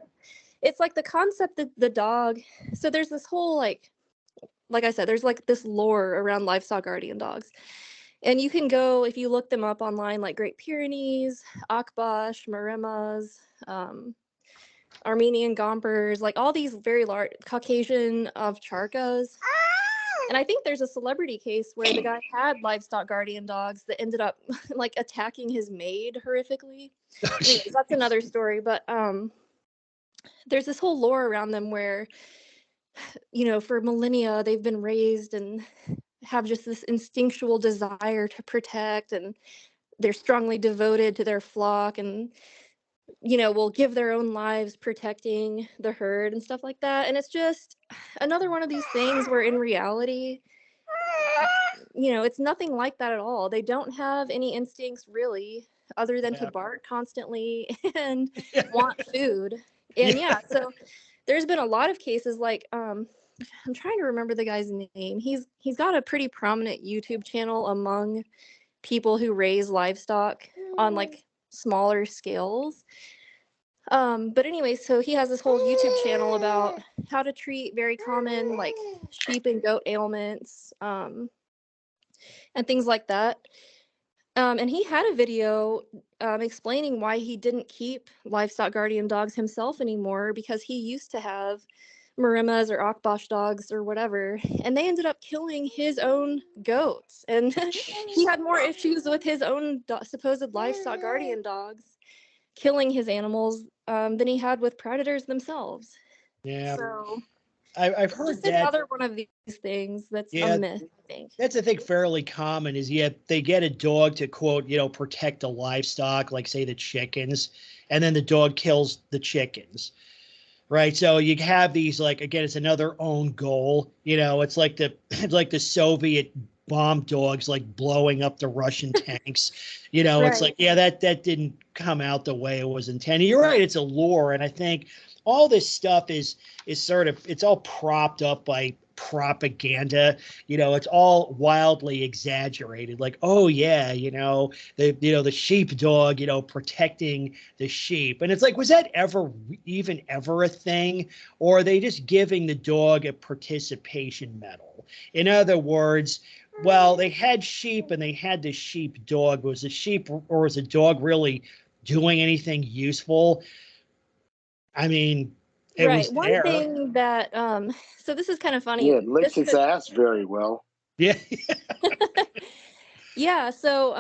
It's like the concept that the dog. So there's this whole like I said, there's like this lore around livestock guardian dogs. And you can go, if you look them up online, like Great Pyrenees, Akbash, Marimas, Armenian Gompers, like all these very large Caucasian Ovcharkas. And I think there's a celebrity case where the guy had livestock guardian dogs that ended up like attacking his maid horrifically. Anyways, that's another story. But there's this whole lore around them where, for millennia, they've been raised and have just this instinctual desire to protect, and they're strongly devoted to their flock, and will give their own lives protecting the herd and stuff like that. And it's just another one of these things where in reality, it's nothing like that at all. They don't have any instincts really other than to bark constantly and want food. And so there's been a lot of cases like I'm trying to remember the guy's name. He's got a pretty prominent YouTube channel among people who raise livestock on like smaller scales. But anyway, so he has this whole YouTube channel about how to treat very common like sheep and goat ailments, and things like that. And he had a video explaining why he didn't keep livestock guardian dogs himself anymore, because he used to have Marimas or Akbash dogs or whatever, and they ended up killing his own goats. And he had more issues with his own supposed livestock guardian dogs killing his animals than he had with predators themselves. Yeah. So I've heard just that. Another one of these things that's a myth, I think. That's, I think, fairly common is they get a dog to, quote, protect the livestock, like say the chickens, and then the dog kills the chickens. Right. So you have these, like, again, it's another own goal. It's like the Soviet bomb dogs, like blowing up the Russian tanks. It's like, that didn't come out the way it was intended. You're right. It's a lore. And I think all this stuff is sort of, it's all propped up by propaganda. It's all wildly exaggerated, like, oh yeah, the sheepdog, protecting the sheep. And it's like, was that ever a thing? Or are they just giving the dog a participation medal? In other words, well, they had sheep and they had the sheepdog. Was the sheep or was the dog really doing anything useful? I mean, it was One there. thing that so this is kind of funny. Yeah, it licks its ass very well. Yeah. Yeah, so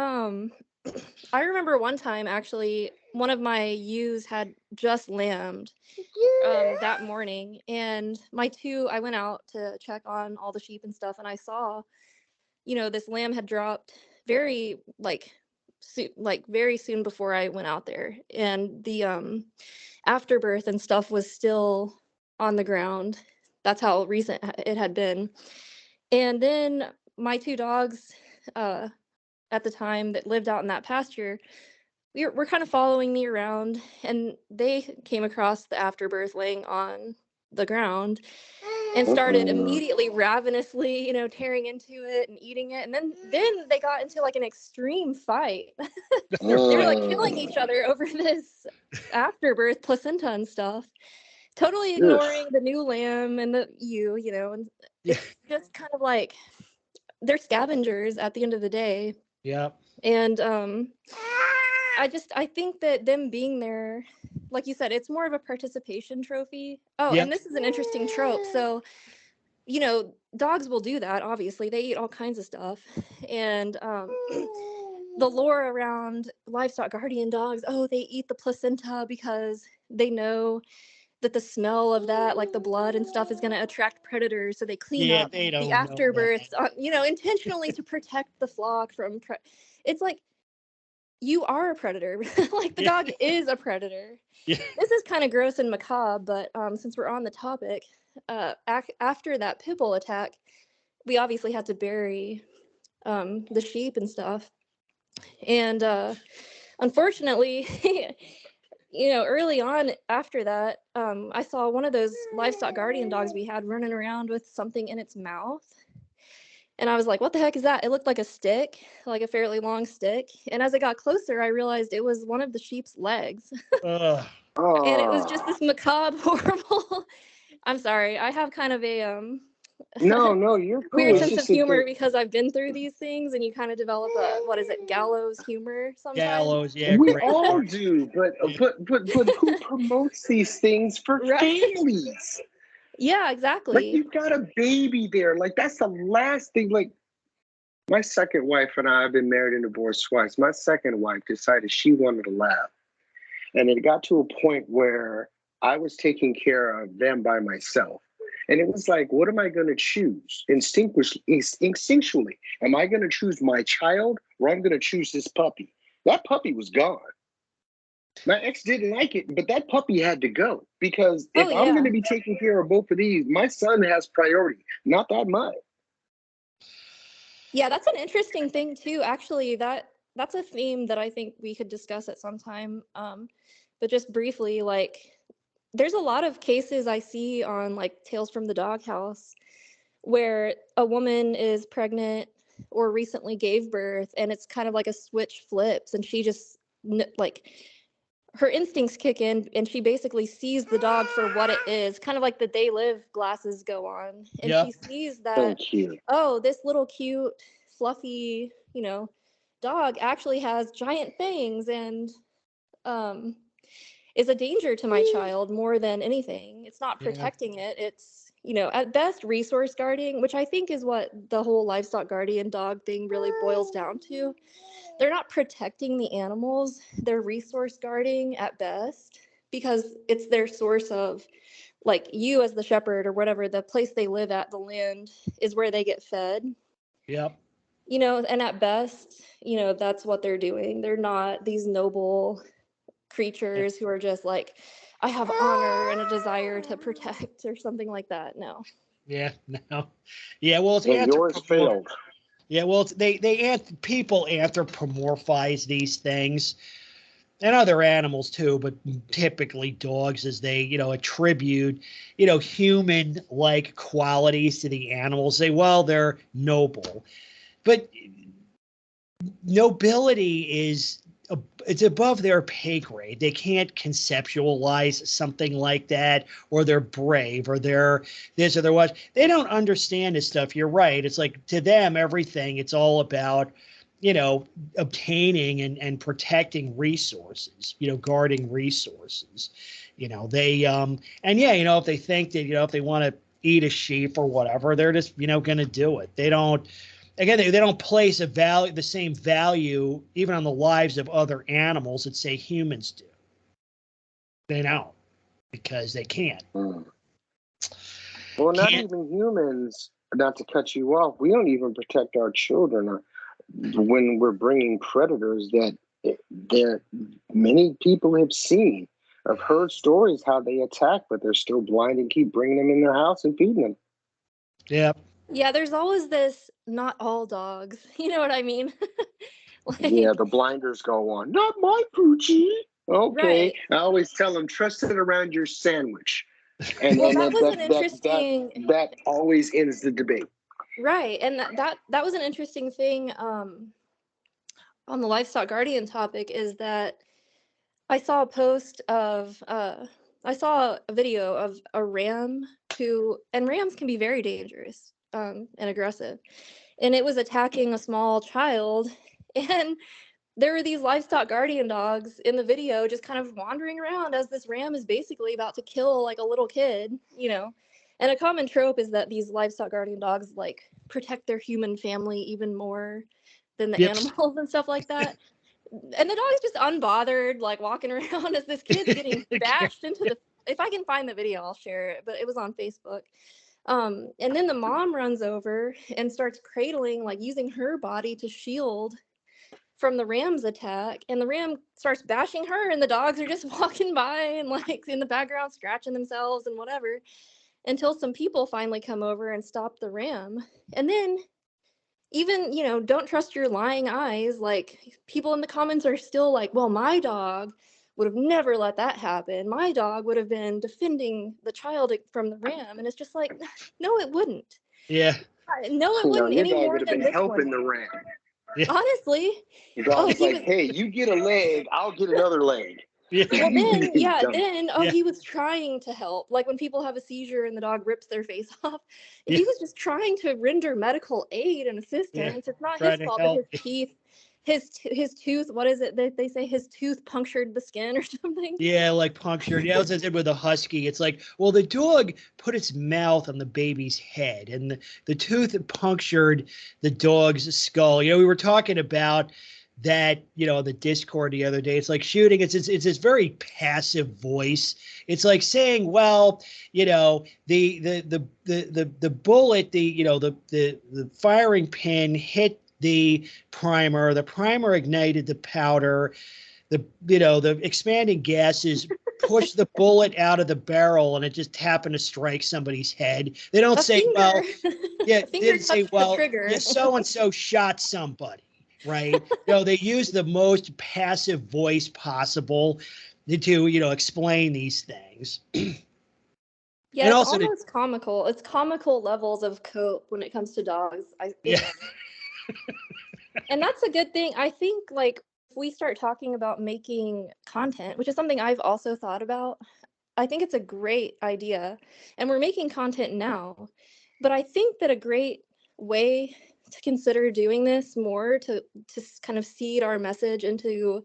I remember one time actually one of my ewes had just lambed that morning, and I went out to check on all the sheep and stuff, and I saw this lamb had dropped very very soon before I went out there, and the afterbirth and stuff was still on the ground. That's how recent it had been. And then my two dogs at the time that lived out in that pasture, were kind of following me around, and they came across the afterbirth laying on the ground and started immediately ravenously, tearing into it and eating it. And then they got into like an extreme fight. They were like killing each other over this afterbirth placenta and stuff. totally ignoring the new lamb and the ewe, you know, and Yeah. it's just kind of like they're scavengers at the end of the day. Yep. And I think that them being there, like you said, it's more of a participation trophy. Oh, Yep. and this is an interesting trope. So, you know, dogs will do that, obviously. They eat all kinds of stuff. And the lore around livestock guardian dogs, oh, they eat the placenta because they know that the smell of that, like the blood and stuff, is going to attract predators. So they clean Yeah, up they don't the know afterbirths, that. you know, intentionally to protect the flock from. It's like, you are a predator. Like the Yeah. dog is a predator. Yeah. This is kind of gross and macabre, but since we're on the topic, after that pit bull attack, we obviously had to bury the sheep and stuff. And unfortunately, you know, early on after that, I saw one of those livestock guardian dogs we had running around with something in its mouth. And I was like, what the heck is that? It looked like a stick, like a fairly long stick. And as I got closer, I realized it was one of the sheep's legs. Ugh. And it was just this macabre, horrible. I'm sorry. I have kind of a No, you're cool. weird It's sense of just that humor because I've been through these things, and you kind of develop a, what is it, gallows humor sometimes. Gallows, yeah, we great. all do, but who promotes these things for Right. families? Yeah, Like, exactly. you've got a baby there. Like, that's the last thing. Like, my second wife and I have been married and divorced twice. My second wife decided she wanted a lab. And it got to a point where I was taking care of them by myself. And it was like, what am I going to choose? Instinctually, am I going to choose my child or I'm going to choose this puppy? That puppy was gone. My ex didn't like it, but that puppy had to go because if Oh, I'm going yeah. to be taking care of both of these, my son has priority, not that much. Yeah, that's an interesting thing too. Actually, that's a theme that I think we could discuss at some time. But just briefly, like there's a lot of cases I see on like Tales from the Doghouse where a woman is pregnant or recently gave birth, and it's kind of like a switch flips, and she just like her instincts kick in, and she basically sees the dog for what it is, kind of like the They Live glasses go on, and Yep. she sees that, Thank you. oh, this little cute fluffy, you know, dog actually has giant fangs and um is a danger to my child more than anything. It's not Yeah. protecting it. It's, you know, at best resource guarding, which I think is what the whole livestock guardian dog thing really boils down to. They're not protecting the animals, they're resource guarding at best because it's their source of, like, you as the shepherd or whatever, the place they live at, the land is where they get fed. Yep. You know, and at best, you know, that's what they're doing. They're not these noble creatures who are just like, I have honor and a desire to protect or something like that. No. Yeah. No. Yeah. Well, it's And yours failed. Yeah. Well, people anthropomorphize these things and other animals too, but typically dogs, as they, attribute, human like qualities to the animals. Say, well, they're noble, but nobility is it's above their pay grade. They can't conceptualize something like that, or they're brave, or they're this or they're what. They don't understand this stuff. You're right. It's like, to them, everything, it's all about, obtaining and protecting resources, guarding resources. They and yeah, if they think that, if they want to eat a sheep or whatever, they're just, going to do it. They don't, again, they don't place the same value even on the lives of other animals that, say, humans do. They don't, because they can't. Well, not even humans, not to cut you off, we don't even protect our children when we're bringing predators that many people have seen. I've heard stories how they attack, but they're still blind and keep bringing them in their house and feeding them. Yeah. Yeah, there's always this, not all dogs. You know what I mean? Yeah, the blinders go on. Not my Poochie. Okay. Right. I always tell them, trust it around your sandwich. And Well, and that was an that interesting, that always ends the debate. right. And that was an interesting thing on the livestock guardian topic, is that I saw a post of I saw a video of a ram and rams can be very dangerous and aggressive. And it was attacking a small child. And there were these livestock guardian dogs in the video just kind of wandering around as this ram is basically about to kill like a little kid, you know. And a common trope is that these livestock guardian dogs like protect their human family even more than the animals and stuff like that. And the dog's just unbothered, like walking around as this kid's getting bashed into the. If I can find the video, I'll share it. But it was on Facebook. And then the mom runs over and starts cradling, like using her body to shield from the ram's attack. And the ram starts bashing her, and the dogs are just walking by and like in the background scratching themselves and whatever, until some people finally come over and stop the ram. And then even, you know, don't trust your lying eyes. Like people in the comments are still like, well, my dog would have never let that happen. My dog would have been defending the child from the ram. And it's just like, no, it wouldn't. Yeah. No, it wouldn't any more than this helping one. the ram. Yeah. Honestly. The dog was like, hey, you get a leg, I'll get another leg. Yeah. Well, then, he was trying to help. Like when people have a seizure and the dog rips their face off, he was just trying to render medical aid and assistance. It's not his fault that his teeth, his tooth, what is it that they say, his tooth punctured the skin or something? Yeah, like punctured. Yeah, as I said with a husky, it's like, well, the dog put its mouth on the baby's head and the tooth punctured the dog's skull. You know, we were talking about that, you know, the Discord the other day. It's like shooting. It's this very passive voice. It's like saying, well, you know, the bullet, the firing pin hit the primer ignited the powder, the expanding gases pushed the bullet out of the barrel and it just happened to strike somebody's head. They don't say, well, yeah, they didn't say, well, yeah, so-and-so shot somebody. Right. You know, they use the most passive voice possible to, you know, explain these things. Yeah, and it's also almost comical. It's comical levels of cope when it comes to dogs. And that's a good thing. I think, like, if we start talking about making content, which is something I've also thought about, I think it's a great idea. And we're making content now. But I think that a great way to consider doing this more to kind of seed our message into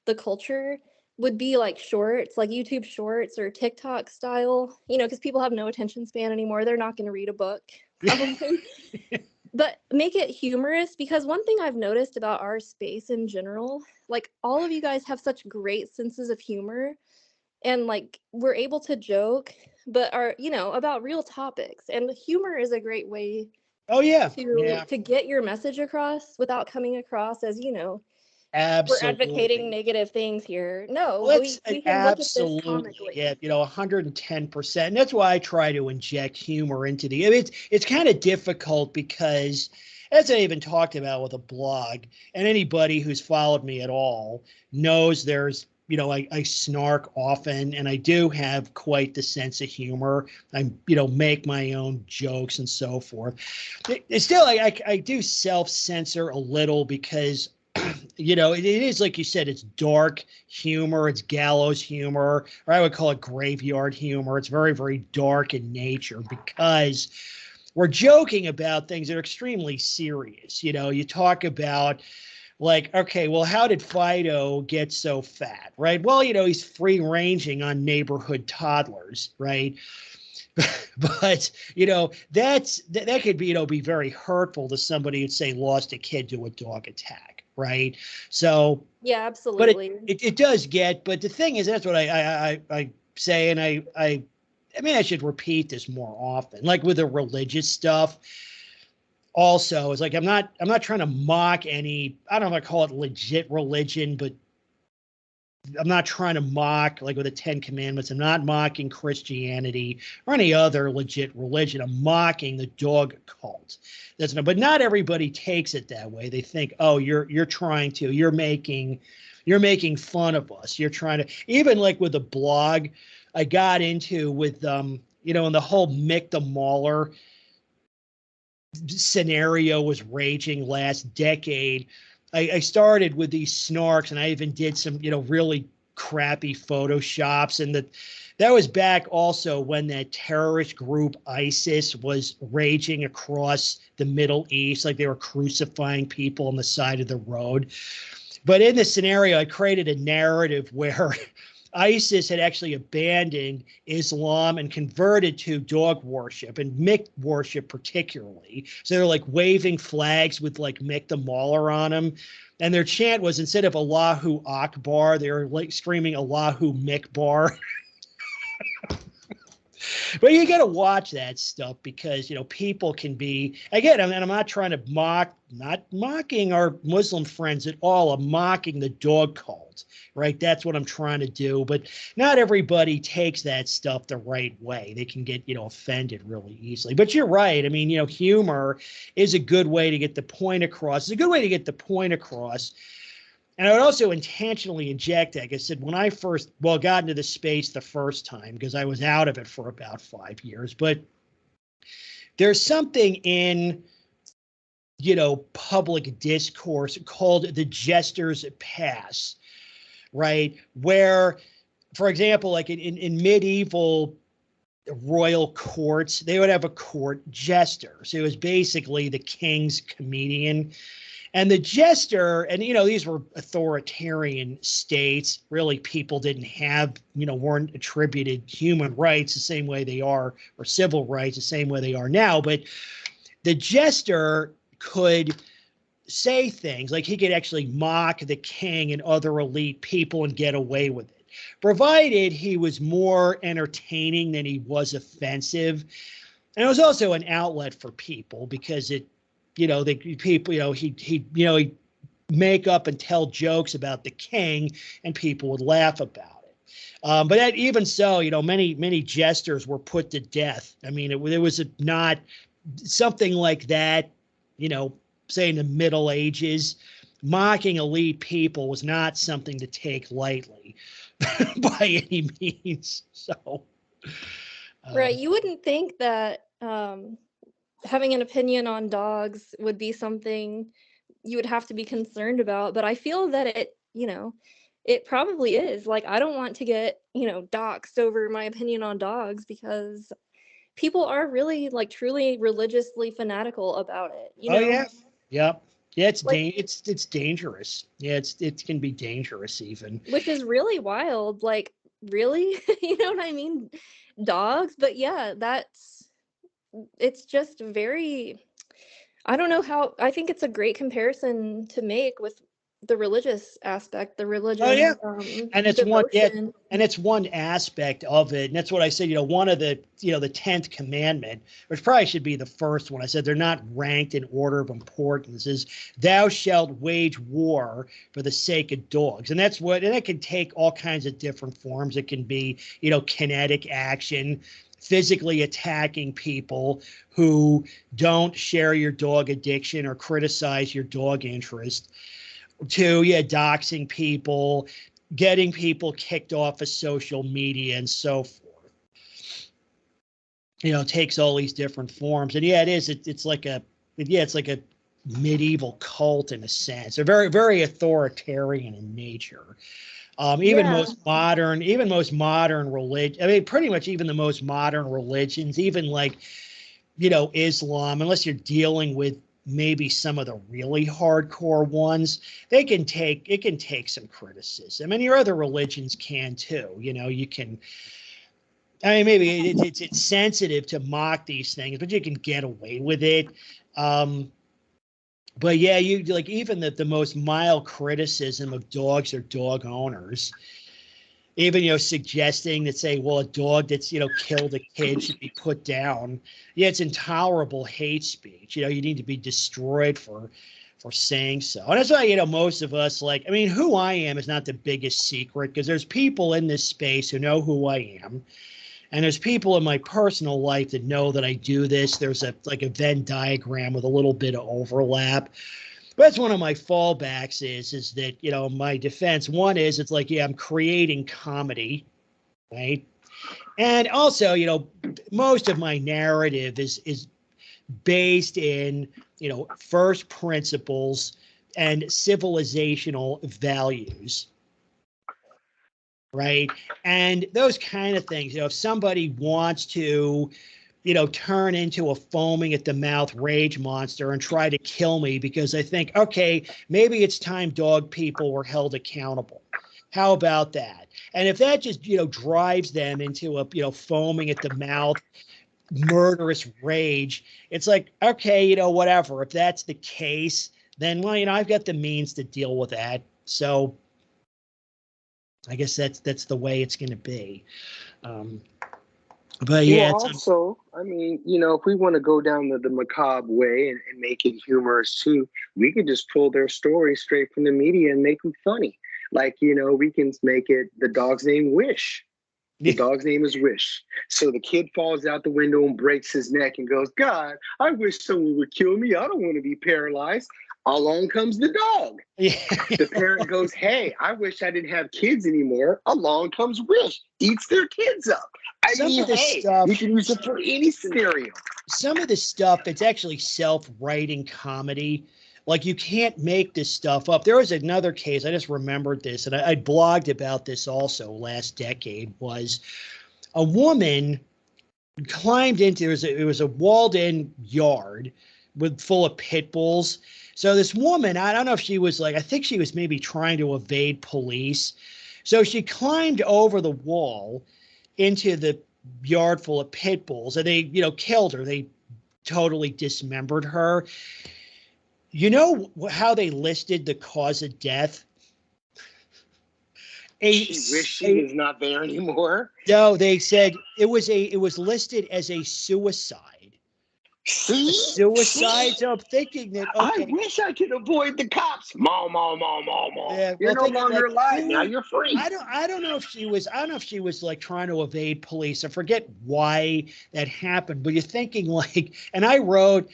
the culture would be like shorts, like YouTube shorts or TikTok style, you know, because people have no attention span anymore. They're not going to read a book probably. But make it humorous, because one thing I've noticed about our space in general, like all of you guys have such great senses of humor, and like we're able to joke, but are, you know, about real topics, and humor is a great way to get your message across without coming across as, you know, absolutely, we're advocating negative things here. No, we can absolutely look at this comically. Yeah, you know, 110%. And that's why I try to inject humor into the. I mean, it's kind of difficult because, as I even talked about with a blog, and anybody who's followed me at all knows there's, you know, I snark often, and I do have quite the sense of humor. I, you know, make my own jokes and so forth. It's still, I do self-censor a little because, you know, it is, like you said, it's dark humor, it's gallows humor, or I would call it graveyard humor. It's very, very dark in nature because we're joking about things that are extremely serious. You know, you talk about, like, okay, well, how did Fido get so fat, right? Well, you know, he's free ranging on neighborhood toddlers, right? But, you know, that could be, you know, be very hurtful to somebody who'd say lost a kid to a dog attack, right? So yeah, absolutely. But it does get. But the thing is, that's what I say, and I mean, I should repeat this more often. Like with the religious stuff, also, it's like I'm not trying to mock any. I don't know if I call it legit religion, but I'm not trying to mock, like with the 10 Commandments. I'm not mocking Christianity or any other legit religion. I'm mocking the dog cult. But not everybody takes it that way. They think, oh, you're making fun of us. You're trying to, even like with the blog I got into with you know, and the whole Mick the Mauler scenario was raging last decade. I started with these snarks, and I even did some, you know, really crappy photoshops, and That was back also when that terrorist group ISIS was raging across the Middle East, like they were crucifying people on the side of the road. But in this scenario, I created a narrative where ISIS had actually abandoned Islam and converted to dog worship and Mick worship particularly. So they're like waving flags with like Mick the Mauler on them. And their chant was, instead of Allahu Akbar, they were like screaming Allahu Mikbar. But you got to watch that stuff because, you know, people can be, again, and I'm not trying to not mocking our Muslim friends at all. I'm mocking the dog cult, right? That's what I'm trying to do. But not everybody takes that stuff the right way. They can get, you know, offended really easily. But you're right. I mean, you know, humor is a good way to get the point across. It's a good way to get the point across. And I would also intentionally inject, like I said, when I first, got into the space the first time, because I was out of it for about 5 years, but there's something in, you know, public discourse called the jester's pass, right? Where, for example, like in medieval royal courts, they would have a court jester. So it was basically the king's comedian. And the jester, and, you know, these were authoritarian states. Really, people didn't have, you know, weren't attributed human rights the same way they are, or civil rights the same way they are now. But the jester could say things like he could actually mock the king and other elite people and get away with it, provided he was more entertaining than he was offensive. And it was also an outlet for people because it, you know, the people, you know, he'd make up and tell jokes about the king and people would laugh about it. But that, even so, you know, many jesters were put to death. I mean, it was not something like that, you know, say in the Middle Ages, mocking elite people was not something to take lightly by any means. So, Right. You wouldn't think that having an opinion on dogs would be something you would have to be concerned about, but I feel that it, you know, it probably is. Like, I don't want to get, you know, doxxed over my opinion on dogs because people are really, like, truly religiously fanatical about it, you know? yeah. Yep. Yeah, Like, it's dangerous. Yeah, it can be dangerous even. which is really wild. Like, really? You know what I mean? Dogs, but yeah, it's just very, I don't know how, I think it's a great comparison to make with the religious aspect, the religion, Oh yeah, and it's devotion. it's one aspect of it, and that's what I said. You know, one of the, you know, the 10th commandment, which probably should be the first one. I said they're not ranked in order of importance. Is thou shalt wage war for the sake of dogs, and that's what, and it can take all kinds of different forms. It can be, you know, kinetic action, physically attacking people who don't share your dog addiction or criticize your dog interest, to, yeah, doxing people, getting people kicked off of social media and so forth. You know, it takes all these different forms. And yeah, it's like a medieval cult in a sense. They're very, very authoritarian in nature. Even most modern religion, I mean, pretty much even the most modern religions, even like, you know, Islam, unless you're dealing with maybe some of the really hardcore ones, it can take some criticism. And your other religions can too. You know, you can, I mean, maybe it's sensitive to mock these things, but you can get away with it. But yeah, you like even the most mild criticism of dogs or dog owners, even, you know, suggesting that, say, well, a dog that's, you know, killed a kid should be put down. Yeah, it's intolerable hate speech. You know, you need to be destroyed for saying so. And that's why, you know, most of us, like, I mean, who I am is not the biggest secret, because there's people in this space who know who I am. And there's people in my personal life that know that I do this. There's a Venn diagram with a little bit of overlap. But that's one of my fallbacks is that, you know, my defense, one is it's like, yeah, I'm creating comedy, right? And also, you know, most of my narrative is based in, you know, first principles and civilizational values. right? And those kind of things, if somebody wants to, turn into a foaming at the mouth rage monster and try to kill me because I think, okay, maybe it's time dog people were held accountable. How about that? And if that just, drives them into a, foaming at the mouth, murderous rage, it's like, okay, whatever. If that's the case, then, well, I've got the means to deal with that. So I guess that's the way it's going to be. But yeah, well, also, I mean, if we want to go down the macabre way and make it humorous too, we could just pull their story straight from the media and make them funny. Like, we can make it the dog's name Wish. The dog's name is Wish. So the kid falls out the window and breaks his neck and goes, God, I wish someone would kill me. I don't want to be paralyzed. Along comes the dog. Yeah. The parent goes, hey, I wish I didn't have kids anymore. Along comes Wish, eats their kids up. We can use it for any scenario. Some of the stuff, it's actually self-writing comedy. Like, you can't make this stuff up. There was another case, I just remembered this, and I blogged about this also last decade, was a woman climbed into, it was a walled-in yard full of pit bulls. So this woman, I don't know if she was I think she was maybe trying to evade police. So she climbed over the wall into the yard full of pit bulls, and they, killed her. They totally dismembered her. You know how they listed the cause of death? She wished she was not there anymore. No, they said it was listed as a suicide. See? A suicide. So I'm thinking that, okay, I wish I could avoid the cops. Mom. Yeah, you're no longer alive. Now you're free. I don't know if she was trying to evade police. I forget why that happened, but you're thinking and I wrote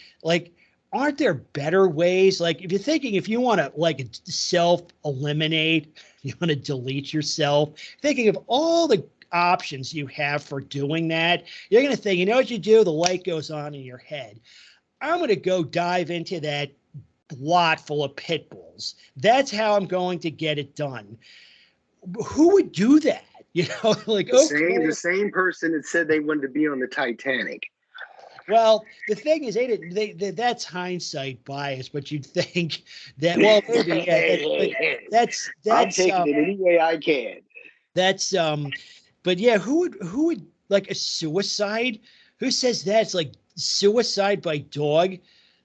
aren't there better ways? If you're thinking, if you want to self-eliminate, you want to delete yourself, thinking of all the options you have for doing that, you're going to think, what you do? The light goes on in your head. I'm going to go dive into that lot full of pit bulls. That's how I'm going to get it done. Who would do that? The same person that said they wanted to be on the Titanic. Well, the thing is, that's hindsight bias, but you'd think that, well, maybe that's I'm taking it any way I can. That's but yeah, who would a suicide? Who says that? It's suicide by dog.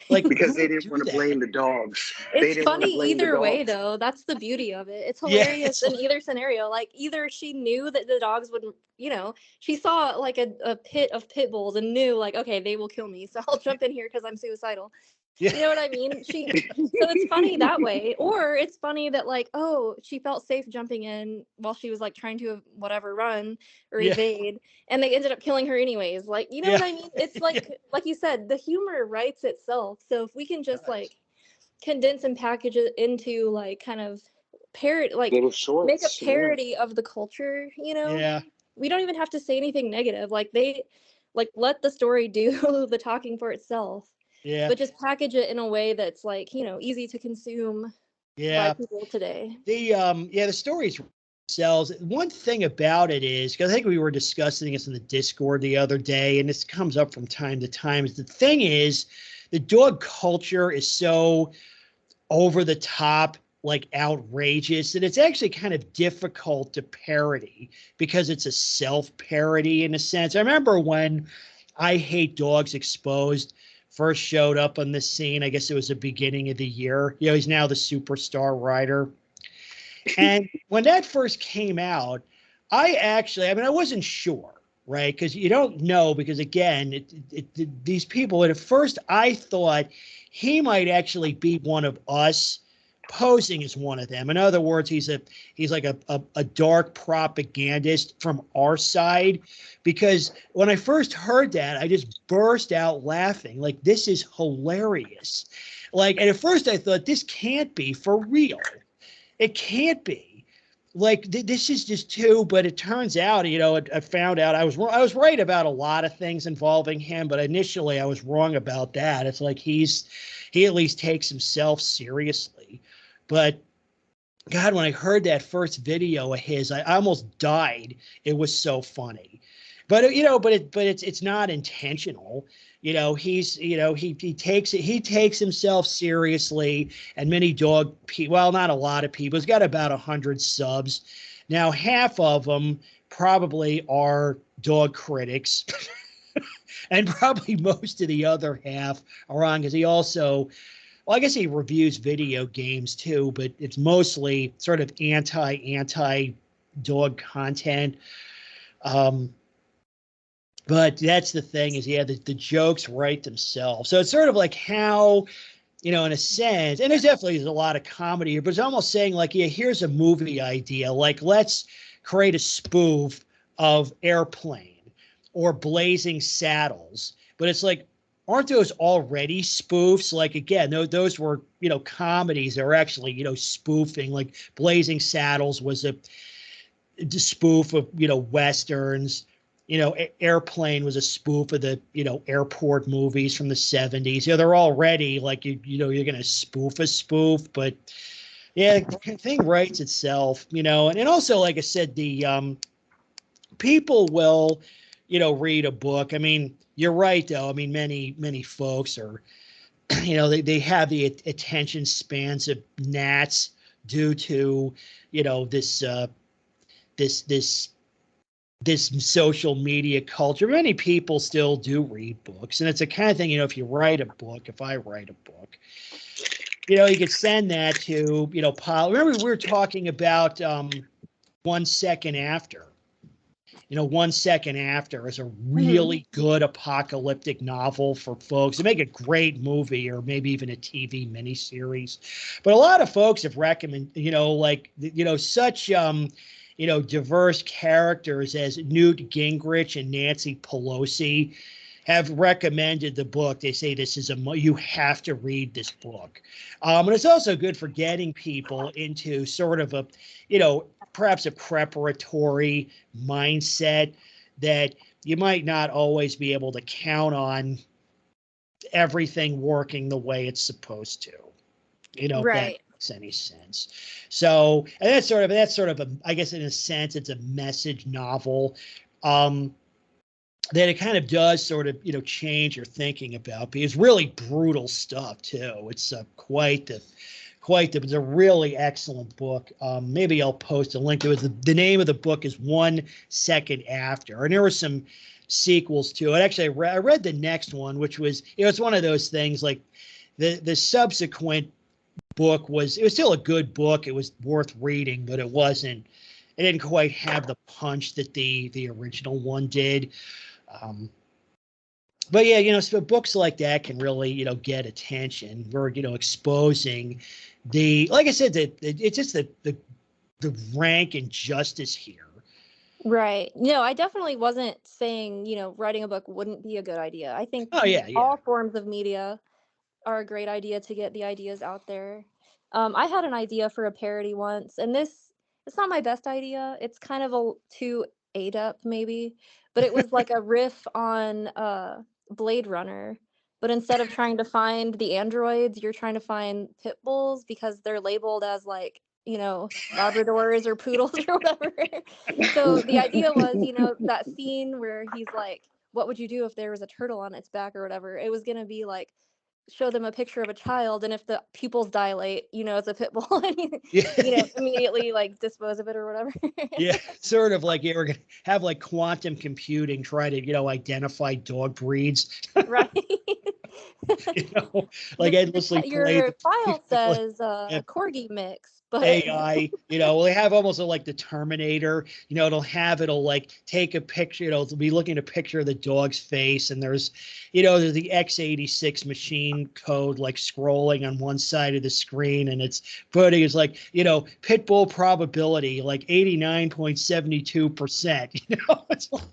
Because they didn't want to blame the dogs. It's funny either way, though. That's the beauty of it. It's hilarious in either scenario. Either she knew that the dogs wouldn't, she saw a pit of pit bulls and knew okay, they will kill me, so I'll jump in here because I'm suicidal. Yeah. You know what I mean? So it's funny that way. Or it's funny that she felt safe jumping in while she was trying to run or evade, and they ended up killing her anyways. You know what I mean? It's like you said, the humor writes itself. So if we can just condense and package it into kind of parody, make a parody of the culture, Yeah. We don't even have to say anything negative. They let the story do the talking for itself. Yeah. But just package it in a way that's easy to consume by people today. The stories themselves. One thing about it is, because I think we were discussing this in the Discord the other day, and this comes up from time to time, is the thing is the dog culture is so over the top, outrageous, and it's actually kind of difficult to parody because it's a self-parody in a sense. I remember when I Hate Dogs Exposed first showed up on the scene. I guess it was the beginning of the year. He's now the superstar writer. And when that first came out, I wasn't sure, right? Because you don't know, because again, these people, and at first I thought he might actually be one of us posing as one of them. In other words, he's like a dark propagandist from our side, because when I first heard that, I just burst out laughing. This is hilarious. And at first I thought, this can't be for real. It can't be. This is just too, but it turns out, I found out I was right about a lot of things involving him, but initially I was wrong about that. It's he at least takes himself seriously. But God, when I heard that first video of his, I almost died. It was so funny. But it's not intentional. He takes himself seriously, and many well, not a lot of people. He's got about 100 subs. Now, half of them probably are dog critics, and probably most of the other half are on, because he also, well, I guess he reviews video games too, but it's mostly sort of anti dog content. But that's the thing is, the jokes write themselves. So it's sort of like how, in a sense, and there's a lot of comedy here, but it's almost saying like, yeah, here's a movie idea. Like, let's create a spoof of Airplane or Blazing Saddles. But it's like, aren't those already spoofs? Like, again, those were, comedies that were actually, spoofing. Like Blazing Saddles was a spoof of, Westerns. Airplane was a spoof of the, airport movies from the 70s. They're already like, you're going to spoof a spoof, but yeah, the thing writes itself, and also, like I said, the people will, read a book. I mean, you're right, though. I mean, many folks are, they have the attention spans of gnats due to, this social media culture. Many people still do read books, and it's a kind of thing, if you write a book, if I write a book, you could send that to, remember we were talking about 1 Second After. 1 Second After is a really good apocalyptic novel for folks. They make a great movie or maybe even a TV miniseries. But a lot of folks have recommended, such diverse characters as Newt Gingrich and Nancy Pelosi have recommended the book. They say this is you have to read this book. And it's also good for getting people into sort of a, perhaps a preparatory mindset that you might not always be able to count on everything working the way it's supposed to, right. If that makes any sense. So, and that's sort of a, I guess in a sense, it's a message novel. That it kind of does sort of, change your thinking about, because it's really brutal stuff too. It's it's a really excellent book. Maybe I'll post a link to it. The name of the book is 1 Second After, and there were some sequels to it. Actually, I read the next one, which was, it's one of those things like the subsequent book was still a good book. It was worth reading, but it didn't quite have the punch that the original one did. But yeah, so books like that can really, get attention. We're, exposing like I said, it's just the rank injustice here. Right. No, I definitely wasn't saying, writing a book wouldn't be a good idea. I think Yeah. all forms of media are a great idea to get the ideas out there. I had an idea for a parody once, and it's not my best idea. It's kind of too ate up maybe, but it was like a riff on Blade Runner. But instead of trying to find the androids, you're trying to find pit bulls because they're labeled as like, Labradors or poodles or whatever. So the idea was, that scene where he's like, what would you do if there was a turtle on its back or whatever? It was going to be like, show them a picture of a child, and if the pupils dilate, it's a pit bull, and immediately like dispose of it or whatever. Yeah, sort of like we're gonna have like quantum computing try to identify dog breeds. Right. Like endlessly your file says corgi mix, but AI, they have almost like the Terminator, it'll like take a picture, it'll be looking at a picture of the dog's face, and there's the x86 machine code like scrolling on one side of the screen, and it's like, pit bull probability like 89.72%. It's like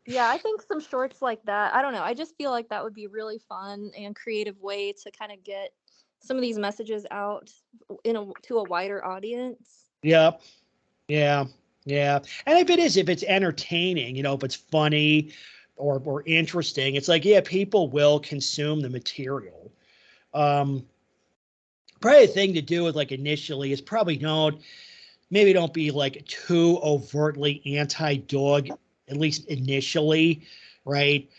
yeah, I think some shorts like that, I don't know, I just feel like that would be a really fun and creative way to kind of get some of these messages out to a wider audience. Yeah. And if it's entertaining, if it's funny or interesting, it's like, yeah, people will consume the material. probably the thing to do with like initially is probably maybe don't be like too overtly anti-dog, at least initially, right?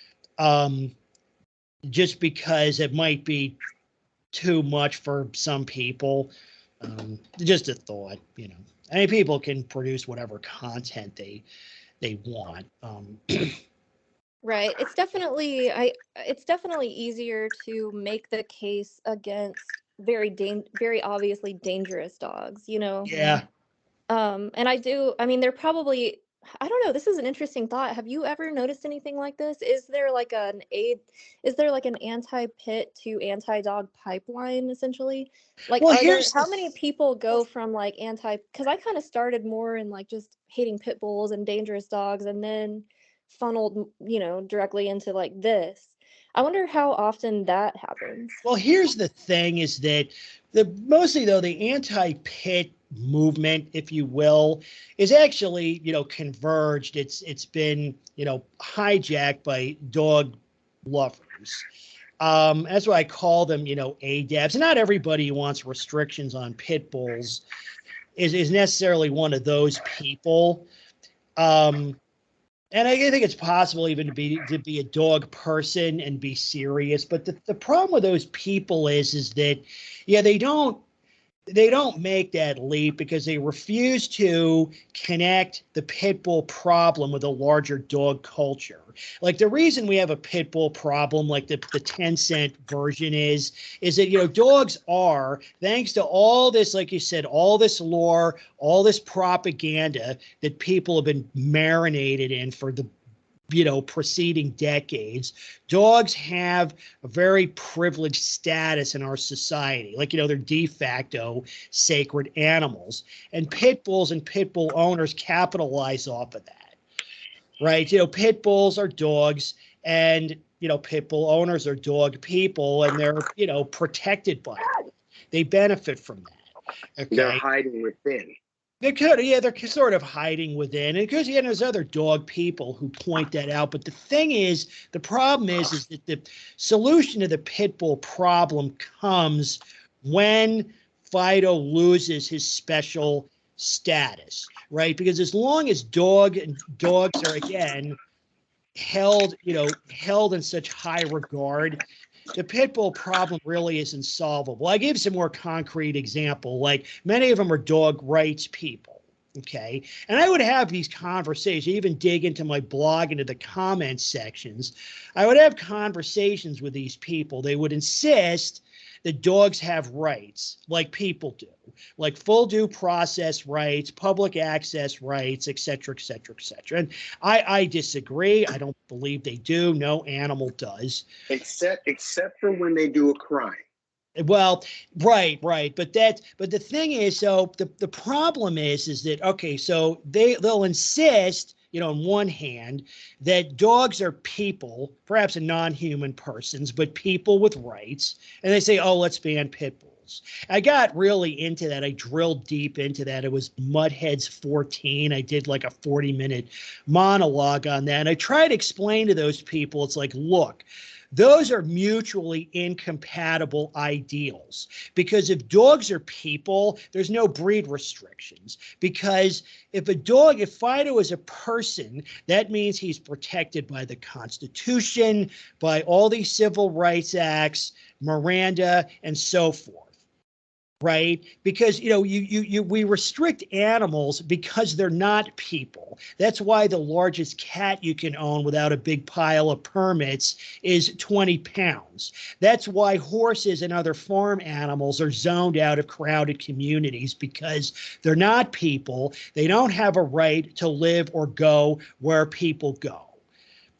Just because it might be too much for some people. Just a thought, you know. I mean, people can produce whatever content they want. Right. It's definitely easier to make the case against very obviously dangerous dogs, you know. Yeah. And I mean, they're probably, I don't know, this is an interesting thought. Have you ever noticed anything like this? Is there like an anti-pit to anti-dog pipeline essentially? Like, Well, how many people go from like because I kind of started more in like just hating pit bulls and dangerous dogs and then funneled, you know, directly into like this. I wonder how often that happens. Well, here's the thing is that mostly though the anti-pit movement, if you will, is actually, you know, converged. It's been, you know, hijacked by dog lovers. That's why I call them, you know, ADABs. Not everybody who wants restrictions on pit bulls is necessarily one of those people. And I think it's possible even to be a dog person and be serious. But the problem with those people is that, yeah, they don't make that leap because they refuse to connect the pit bull problem with a larger dog culture. Like the reason we have a pit bull problem, like the 10-cent version is that, you know, dogs are, thanks to all this, like you said, all this lore, all this propaganda that people have been marinated in for the, you know, preceding decades, dogs have a very privileged status in our society. Like, you know, they're de facto sacred animals. And pit bulls and pit bull owners capitalize off of that, right? You know, pit bulls are dogs and, you know, pit bull owners are dog people and they're, you know, protected by it. They benefit from that. Okay. They're hiding within. They're sort of hiding within, and because there's other dog people who point that out. But the problem is that the solution to the pit bull problem comes when Fido loses his special status, right? Because as long as dogs are again held in such high regard, the pit bull problem really is insolvable. I gave some more concrete example. Like many of them are dog rights people. Okay. And I would have these conversations, even dig into my blog, into the comments sections. I would have conversations with these people. They would insist that dogs have rights like people do, like full due process rights, public access rights, et cetera, et cetera, et cetera. And I disagree. I don't believe they do. No animal does. Except for when they do a crime. Well, right. But the thing is, so the problem is that, okay, so they'll insist, you know, on one hand, that dogs are people, perhaps non-human persons, but people with rights. And they say, oh, let's ban pit bulls. I got really into that. I drilled deep into that. It was Mudheads 14. I did like a 40-minute monologue on that. And I tried to explain to those people, it's like, look, those are mutually incompatible ideals, because if dogs are people, there's no breed restrictions. Because if Fido is a person, that means he's protected by the Constitution, by all these civil rights acts, Miranda, and so forth. Right? Because, you know, we restrict animals because they're not people. That's why the largest cat you can own without a big pile of permits is 20 pounds. That's why horses and other farm animals are zoned out of crowded communities, because they're not people. They don't have a right to live or go where people go.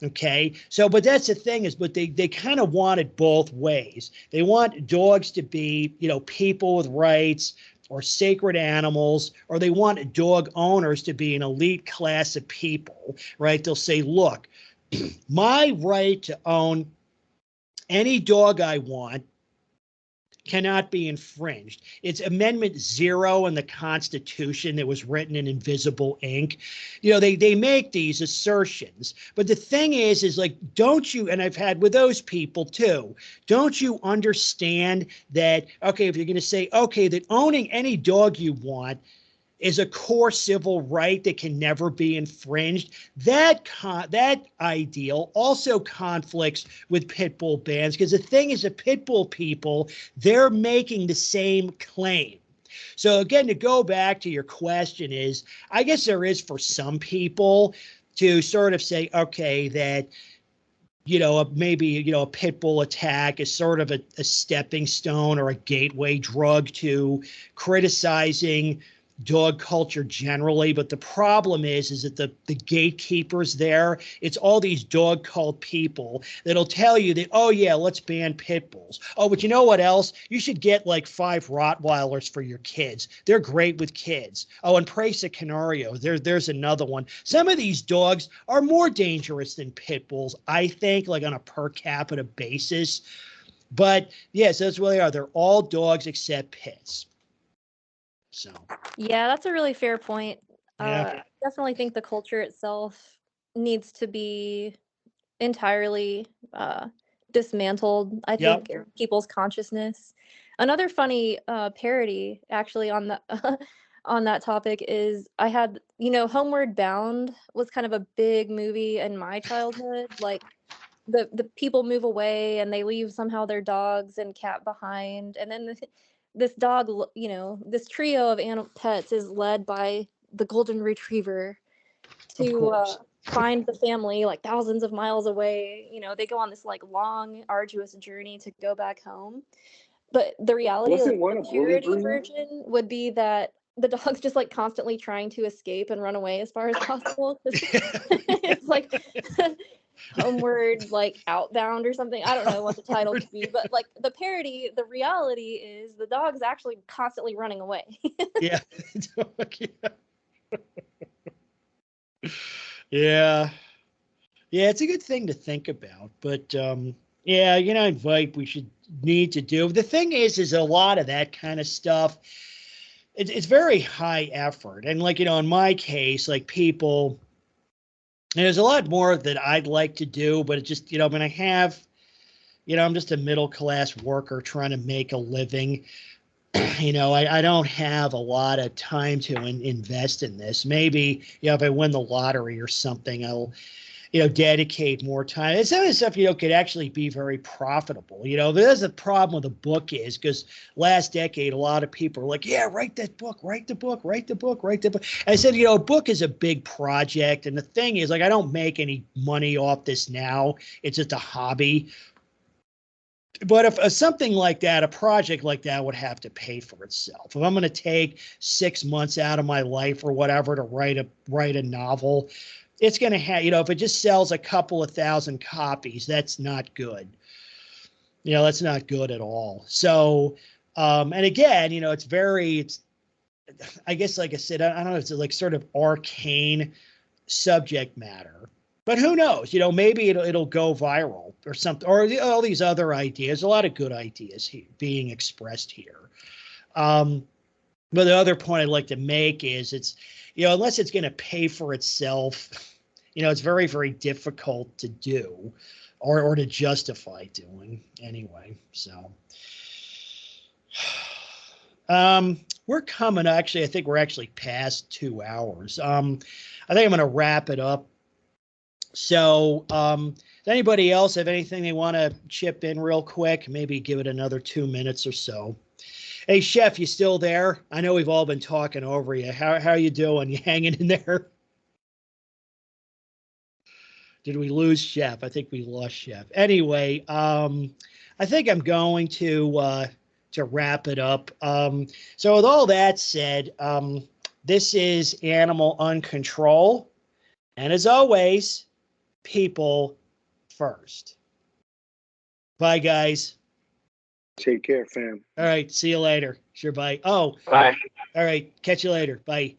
Okay, so, but that's the thing is, but they kind of want it both ways. They want dogs to be, you know, people with rights or sacred animals, or they want dog owners to be an elite class of people, right? They'll say, look, my right to own any dog I want cannot be infringed. It's Amendment 0 in the Constitution that was written in invisible ink. You know, they make these assertions, but the thing is like, don't you, and I've had with those people too, don't you understand that, okay, if you're going to say, okay, that owning any dog you want is a core civil right that can never be infringed. That ideal also conflicts with pit bull bans, because the thing is, the pit bull people, they're making the same claim. So again, to go back to your question is, I guess there is for some people to sort of say, okay, that, you know, maybe, you know, a pit bull attack is sort of a stepping stone or a gateway drug to criticizing dog culture generally. But the problem is that the gatekeepers there, it's all these dog cult people that'll tell you that, oh yeah, let's ban pit bulls. Oh, but you know what else? You should get like 5 Rottweilers for your kids. They're great with kids. Oh, and Presa Canario, there's another one. Some of these dogs are more dangerous than pit bulls, I think, like on a per capita basis. But yes, that's what they are. They're all dogs except pits. So yeah, that's a really fair point. Yeah. I definitely think the culture itself needs to be entirely dismantled. I Yep. think people's consciousness. Another funny parody, actually, on the on that topic is I had, you know, Homeward Bound was kind of a big movie in my childhood. Like the people move away and they leave somehow their dogs and cat behind, and then this dog, you know, this trio of animal pets is led by the golden retriever Of to course. find the family like thousands of miles away. You know, they go on this like long, arduous journey to go back home. But the reality, Wasn't like one the a bully parody breed? version, would be that the dog's just like constantly trying to escape and run away as far as possible. It's like Homeward, like Outbound or something. I don't know what the title could be, but like the parody, the reality is the dog's actually constantly running away. Yeah. Yeah. Yeah, it's a good thing to think about. But yeah, you know, invite we should need to do. The thing is a lot of that kind of stuff, it's very high effort. And like, you know, in my case, like people, and there's a lot more that I'd like to do, but it just, you know, when I have, you know, I'm just a middle class worker trying to make a living. You know, I don't have a lot of time to invest in this. Maybe, you know, if I win the lottery or something, I'll, you know, dedicate more time. And some of the stuff, you know, could actually be very profitable. You know, but that's the problem with a book is because last decade, a lot of people are like, yeah, write that book, write the book, write the book, write the book. And I said, you know, a book is a big project. And the thing is, like, I don't make any money off this now. It's just a hobby. But if something like that, a project like that would have to pay for itself. If I'm going to take 6 months out of my life or whatever to write a novel, it's going to have, you know, if it just sells a couple of thousand copies, that's not good. You know, that's not good at all. So, and again, you know, it's I guess, like I said, I don't know, it's like sort of arcane subject matter. But who knows? You know, maybe it'll go viral or something, or all these other ideas. A lot of good ideas being expressed here. But the other point I'd like to make is it's, you know, unless it's going to pay for itself, you know, it's very, very difficult to do or to justify doing anyway. So we're coming, actually, I think we're actually past 2 hours. I think I'm going to wrap it up. So does anybody else have anything they want to chip in real quick? Maybe give it another 2 minutes or so. Hey, Chef, you still there? I know we've all been talking over you. How are you doing? You hanging in there? Did we lose Chef? I think we lost Chef. Anyway, I think I'm going to wrap it up. So with all that said, this is Animal Uncontrol. And as always, people first. Bye, guys. Take care, fam. All right. See you later. Sure. Bye. Oh, Bye. all right. Catch you later. Bye.